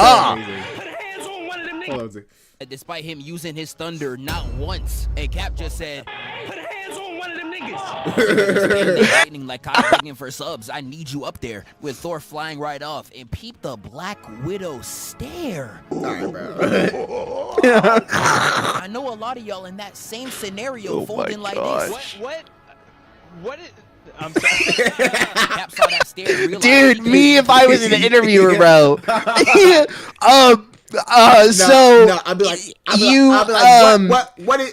Despite him using his thunder not once, and Cap just said, "Put hands on one of them niggas." Lightning like Kyle begging for subs. I need you up there. With Thor flying right off, and peep the Black Widow stare. Sorry, bro. I know a lot of y'all in that same scenario folding like this. What is... I'm sorry. Cap saw that stare and realized dude, me if I was an interviewer, bro. I'd be like,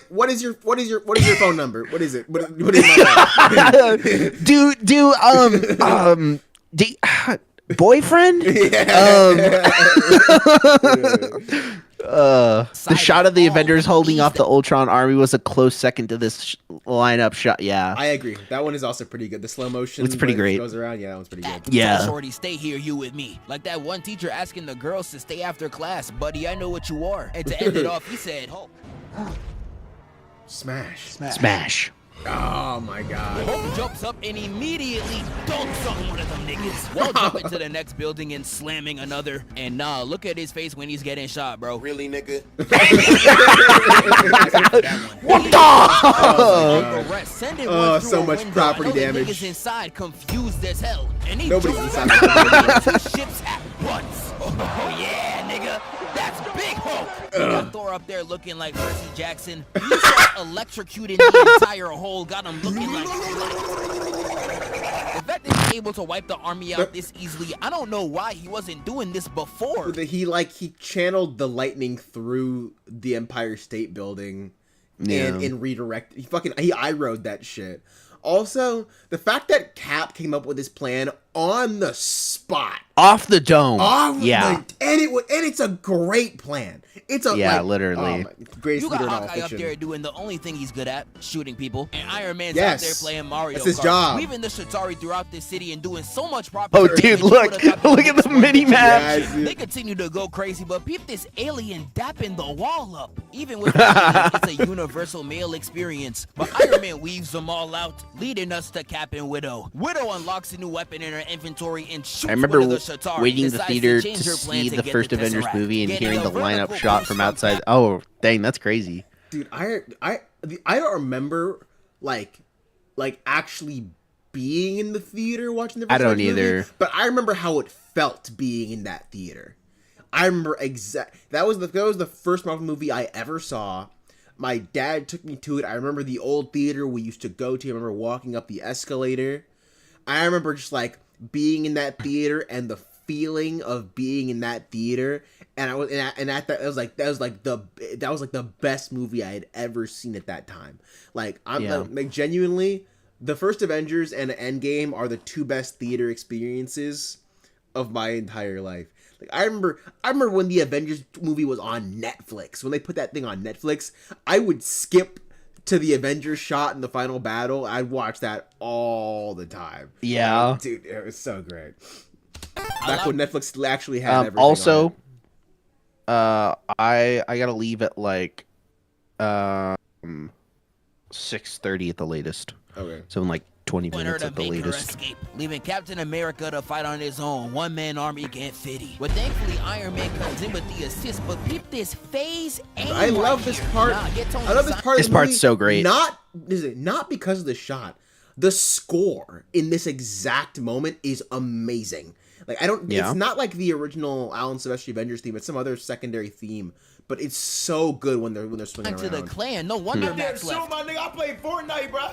what is your phone number? What is it? What is my phone? Boyfriend? The shot of the Avengers holding off the Ultron army was a close second to this lineup shot. Yeah, I agree. That one is also pretty good. The slow motion. It's pretty great. Goes around. Yeah, that one's pretty good. Yeah. Shorty, stay here, you with me. Like that one teacher asking the girls to stay after class. Buddy, I know what you are. And to end it off, he said, Smash. Oh my god. Hulk jumps up and immediately dunks on one of them niggas. While jumping to the next building and slamming another. And nah, look at his face when he's getting shot, bro. Really, nigga? What the? So much property damage. Niggas inside confused as hell. And he Nobody's jumps inside. two ships at once. Oh yeah, nigga. That's big Hulk. We got Thor up there looking like Percy Jackson. He started electrocuting the entire hole, got him looking like... The fact that he's able to wipe the army out this easily, I don't know why he wasn't doing this before. He channeled the lightning through the Empire State Building and redirect. He I-road that shit. Also, the fact that Cap came up with this plan on the spot, off the dome, and it's a great plan. It's a literally greatest you got leader in all Hawkeye up fiction. there doing the only thing he's good at, shooting people, and Iron Man's out there playing Mario That's his Kart, job. weaving the Shatari throughout the city and doing so much proper. Oh, dude, look at the mini map. They continue to go crazy, but peep this alien dapping the wall up. Even with aliens, it's a universal male experience. But Iron Man weaves them all out, leading us to Cap and Widow. Widow unlocks a new weapon in her inventory and shoots I remember one of the Shatari, waiting in the decides theater change to her plan see to the get first Avengers Tesseract, movie and getting hearing a the lineup vertical shot boost from outside. Oh, dang, that's crazy. Dude, I don't remember like actually being in the theater watching the first I don't movie, either. but I remember how it felt being in that theater. I remember that was the first Marvel movie I ever saw. My dad took me to it. I remember the old theater we used to go to. I remember walking up the escalator. I remember just like being in that theater and the feeling of being in that theater. And that was like the best movie I had ever seen at that time. Like like genuinely, the first Avengers and Endgame are the two best theater experiences of my entire life. Like I remember when the Avengers movie was on Netflix. When they put that thing on Netflix, I would skip to the Avengers shot in the final battle. I'd watch that all the time. Yeah, dude, it was so great. Back when Netflix actually had everything. Also, I gotta leave at like 6:30 at the latest. Okay. So in like 20 Winner minutes to at the make her latest. escape, leaving Captain America to fight on his own. One-man army get 50. But thankfully, Iron Man comes in with the assist. But peep this phase aim. I love this part. I love this part. This part's so great. Not because of the shot. The score in this exact moment is amazing. Like it's not like the original Alan Silvestri Avengers theme. It's some other secondary theme, but it's so good when they're swinging around. To the clan, no wonder Max Show left. my nigga, I played Fortnite, bro.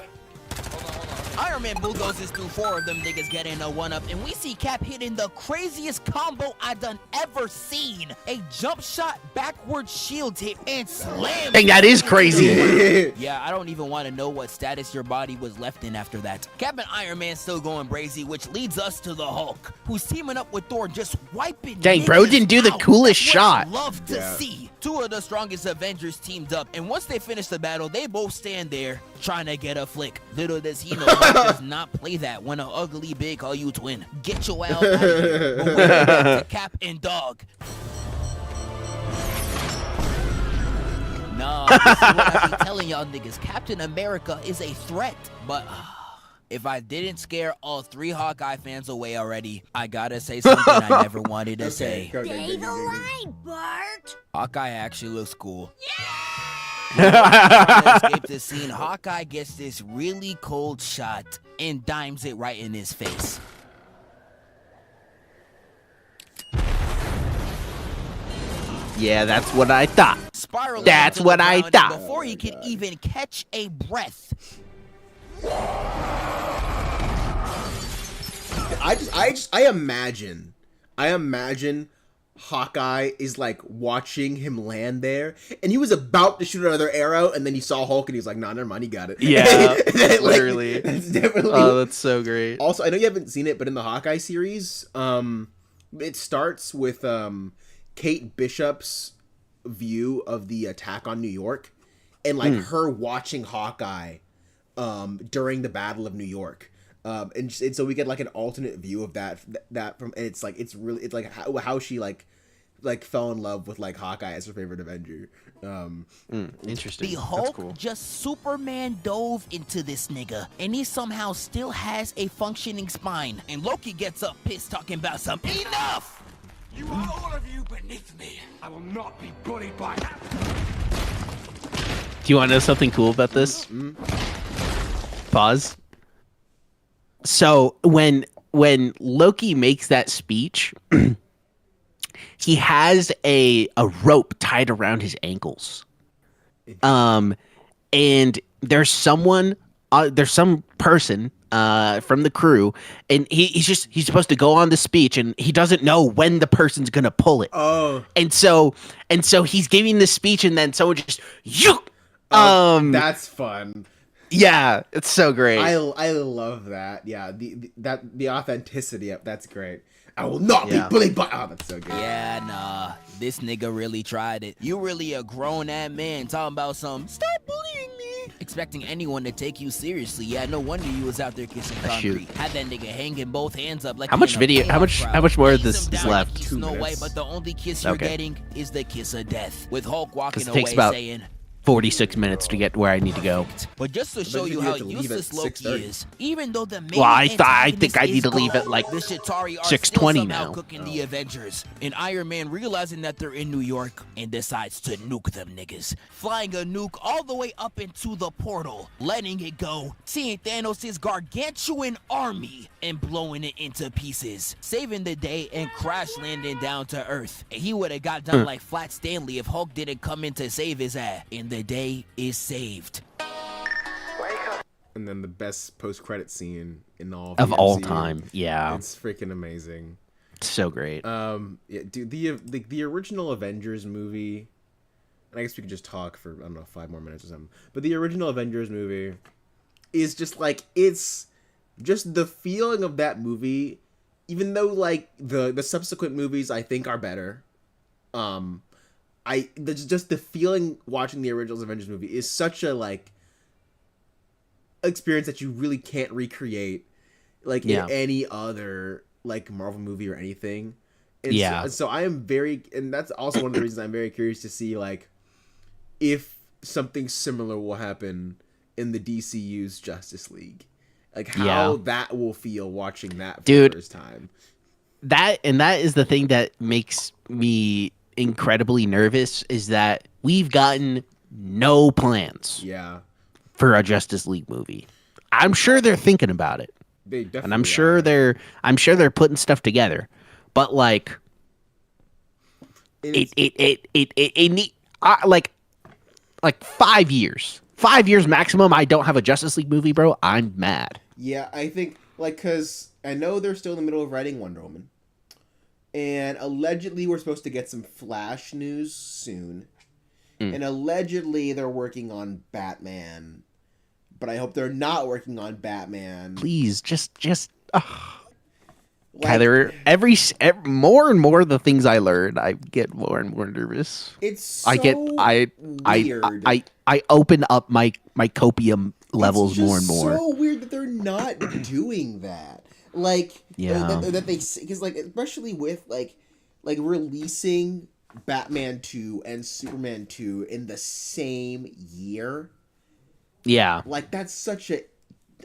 Iron Man bulldozes through 4 of them niggas getting a 1-up, and we see Cap hitting the craziest combo I done ever seen. A jump shot, backward shield hit, and slam. Dang, that is crazy. Yeah, I don't even want to know what status your body was left in after that. Cap and Iron Man still going brazy, which leads us to the Hulk, who's teaming up with Thor, just wiping. Dang, bro didn't do the out. coolest That's what I shot. love to see. 2 of the strongest Avengers teamed up, and once they finish the battle, they both stand there trying to get a flick. Little does he know, Hulk does not play that when an ugly big call you twin. Get your out of here. But we're back to Cap and Dog. Nah, this is what I be telling y'all niggas. Captain America is a threat, but if I didn't scare all 3 Hawkeye fans away already, I gotta say something I never wanted to say. Stay the line, Bart. Hawkeye actually looks cool. To escape the scene, Hawkeye gets this really cold shot and dimes it right in his face. Yeah, that's what I thought. Spiraling That's to the what I ground, thought. and before he can even catch a breath, I imagine Hawkeye is like watching him land there, and he was about to shoot another arrow, and then he saw Hulk, and he was like, "Nah, never mind, he got it." Yeah, Like, literally. That's definitely. Oh, that's so great. Also, I know you haven't seen it, but in the Hawkeye series, it starts with Kate Bishop's view of the attack on New York, and like her watching Hawkeye during the Battle of New York. And so we get like an alternate view of that from, and it's like how she like fell in love with like Hawkeye as her favorite Avenger. Interesting. the Hulk just Superman dove into this nigga, and he somehow still has a functioning spine. And Loki gets up pissed talking about some enough! You are all of you beneath me. I will not be bullied by. Do you want to know something cool about this? Pause. So when Loki makes that speech, he has a rope tied around his ankles. And there's some person from the crew, and he's supposed to go on the speech, and he doesn't know when the person's gonna pull it. Oh, and so he's giving the speech, and then someone just that's fun. Yeah, it's so great. I love that. Yeah, the authenticity of that's great. I will not be bullied by. Oh, that's so good. Yeah, nah, this nigga really tried it. You really a grown-ass man talking about some stop bullying me, expecting anyone to take you seriously. Yeah, no wonder you was out there kissing concrete. Had that nigga hanging both hands up like How much more of this is left? Snow White, but the only kiss you're getting is the kiss of death. With Hulk walking it away takes about saying, 46 minutes to get where I need to go. But just to bet show you you have how to leave at useless Loki 6:30. is, even though the main Well, I antagonist think I need is to leave at gone, like the Chitauri are 6:20 still somehow now. cooking the Avengers. And Iron Man realizing that they're in New York and decides to nuke them niggas, flying a nuke all the way up into the portal, letting it go, seeing Thanos' gargantuan army and blowing it into pieces, saving the day and crash landing down to Earth. And he would have got done like Flat Stanley if Hulk didn't come in to save his ass. And the day is saved. And then the best post-credit scene in all Of the all MCU. time, yeah. It's freaking amazing. So great. Yeah, dude, the original Avengers movie, and I guess we could just talk for, I don't know, 5 more minutes or something. But the original Avengers movie is just like, it's just the feeling of that movie, even though like the subsequent movies I think are better. Just the feeling watching the original Avengers movie is such a like experience that you really can't recreate like in any other like Marvel movie or anything. And so I am very, and that's also one of the reasons I'm very curious to see like if something similar will happen in the DCU's Justice League, like how that will feel watching that for the first time. That is the thing that makes me incredibly nervous, is that we've gotten no plans for a Justice League movie. I'm sure they're thinking about it. They definitely and I'm sure they're putting stuff together. But like like 5 years. 5 years maximum I don't have a Justice League movie, bro. I'm mad. Yeah, I think like cuz I know they're still in the middle of writing Wonder Woman. And allegedly we're supposed to get some Flash news soon. And allegedly they're working on Batman. But I hope they're not working on Batman. Please, just Tyler, every more and more the things I learn, I get more and more nervous. It's so weird. I open up my copium levels more and more. It's so weird that they're not doing that. Like that they, because like especially with like releasing Batman 2 and Superman 2 in the same year. Yeah. Like that's such a,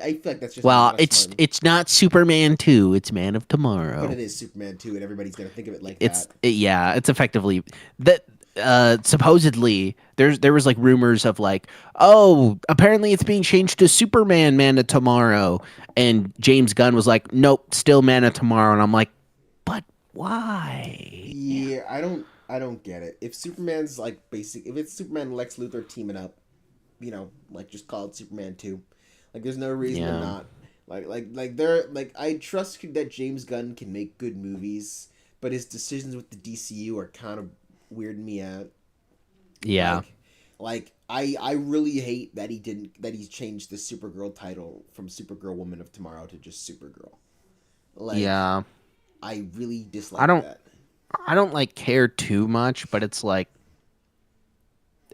I feel like that's just it's not Superman 2, it's Man of Tomorrow. But it is Superman 2 and everybody's going to think of it like that. It's effectively that supposedly there was like rumors of like, oh, apparently it's being changed to Superman Man of Tomorrow, and James Gunn was like, nope, still Man of Tomorrow, and I'm like, but why? Yeah, I don't get it. If Superman's like if it's Superman and Lex Luthor teaming up, you know, like just call it Superman 2. Like there's no reason to not. Like I trust that James Gunn can make good movies, but his decisions with the DCU are kind of weirding me out. Yeah. Like I really hate that he's changed the Supergirl title from Supergirl Woman of Tomorrow to just Supergirl. Like, yeah. I really dislike that. I don't like care too much, but it's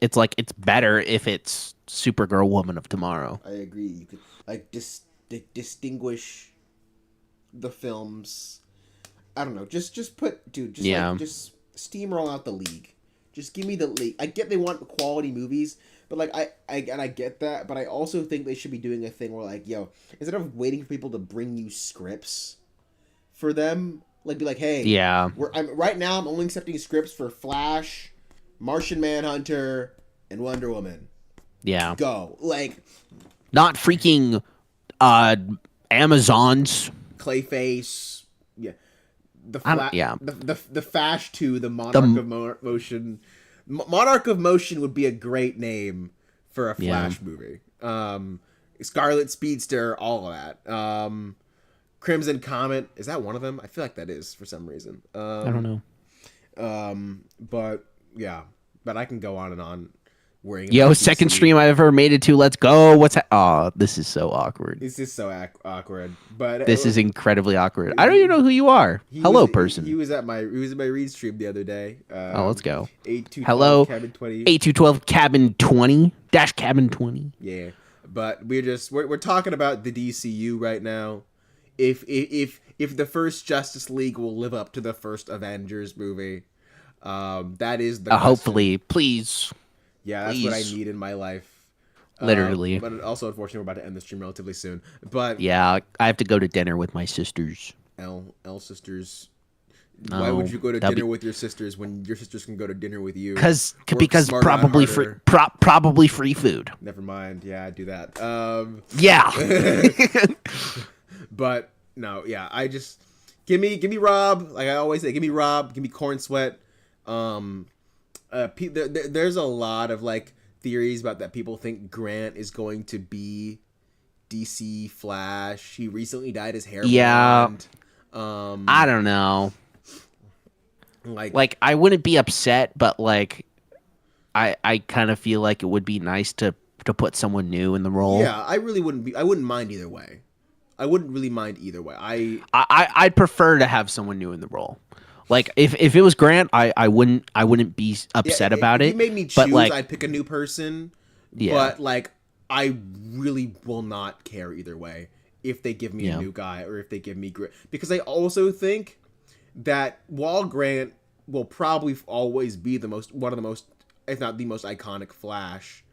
it's better if it's Supergirl Woman of Tomorrow. I agree. You could like distinguish the films. I don't know. Just steamroll out the League. Just give me the League. I get they want quality movies, but like I get that, but I also think they should be doing a thing where like, yo, instead of waiting for people to bring you scripts for them, like be like, hey, right now I'm only accepting scripts for Flash, Martian Manhunter, and Wonder Woman. Yeah. Go. Like not freaking Amazon's Clayface. Yeah. The Fash 2, the Monarch of Motion. Monarch of Motion would be a great name for a Flash movie. Scarlet Speedster, all of that. Crimson Comet, is that one of them? I feel like that is for some reason. I don't know. But yeah, but I can go on and on. Yo, second stream I've ever made it to. Let's go. What's that? Oh, this is so awkward. This is so awkward. But this is incredibly awkward. I don't even know who you are. Hello, person. He was at my read stream the other day. Let's go. 8212 Hello, Cabin 20. 8212 Cabin 20 dash Cabin 20. Yeah, but we're talking about the DCU right now. If the first Justice League will live up to the first Avengers movie, that is the hopefully, please. Yeah, that's what I Please. need in my life. Literally. But also, unfortunately, we're about to end the stream relatively soon. But Yeah, I have to go to dinner with my sisters. L sisters. Why would you go to dinner with your sisters when your sisters can go to dinner with you? Because Work probably smarter, free, not harder. probably free food. Never mind. Yeah, do that. Yeah. But no, yeah. I just give me Rob. Like I always say, give me Rob. Give me Corn Sweat. There's a lot of like theories about that people think Grant is going to be DC Flash. He recently dyed his hair blonde. I don't know. Like I wouldn't be upset, but like I kind of feel like it would be nice to put someone new in the role. Yeah, I wouldn't mind either way. I wouldn't really mind either way. I'd prefer to have someone new in the role. Like if it was Grant, I wouldn't be upset about it. If you made me choose, but like, I'd pick a new person. Yeah. But like I really will not care either way if they give me a new guy or if they give me Grant, because I also think that while Grant will probably always be one of the most, if not the most iconic Flash,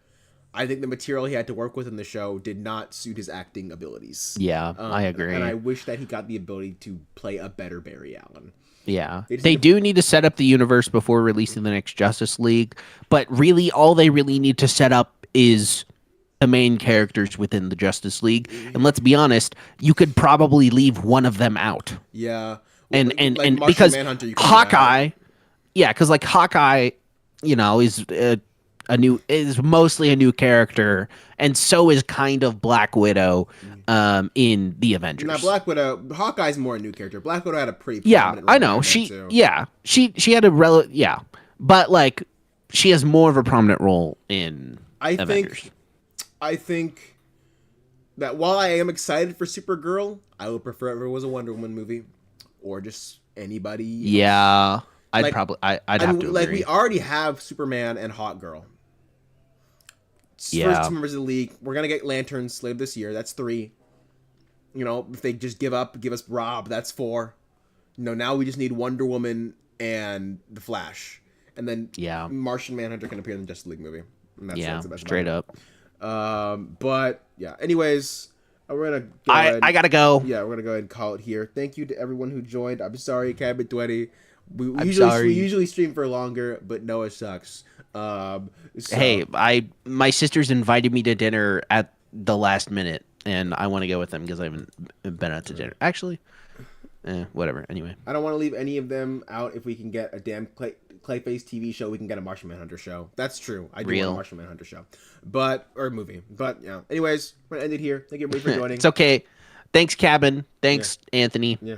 I think the material he had to work with in the show did not suit his acting abilities. Yeah, I agree. And I wish that he got the ability to play a better Barry Allen. Yeah, they do need to set up the universe before releasing the next Justice League, but really all they really need to set up is the main characters within the Justice League. And let's be honest, you could probably leave one of them out. Yeah. And Martian because Manhunter, you Hawkeye, because like Hawkeye, is mostly a new character, and so is kind of Black Widow in the Avengers. Now Black Widow, Hawkeye's more a new character. Black Widow had a pretty prominent role. I know she had a but like she has more of a prominent role in Avengers. I think that while I am excited for Supergirl, I would prefer if it was a Wonder Woman movie or just anybody. Yeah, I'd have to agree. Like we already have Superman and Hawk Girl. Yeah. First two members of the league. We're gonna get Lantern Slave this year. That's 3. If they just give us Rob, that's 4. Now we just need Wonder Woman and the Flash, and then Martian Manhunter can appear in the Justice League movie. And that's straight up. But yeah. Anyways, we're gonna. I gotta go. Yeah, we're gonna go ahead and call it here. Thank you to everyone who joined. I'm sorry, Cabot 20. We usually stream for longer, but Noah sucks. Hey, my sisters invited me to dinner at the last minute, and I want to go with them because I haven't been out to dinner. Actually, whatever. Anyway, I don't want to leave any of them out. If we can get a damn Clayface TV show, we can get a Martian Manhunter show. That's true. I do want a Martian Manhunter show, or movie. But yeah. Anyways, we're gonna end it here. Thank you everybody for joining. It's okay. Thanks, Cabin. Thanks, Anthony. Yeah.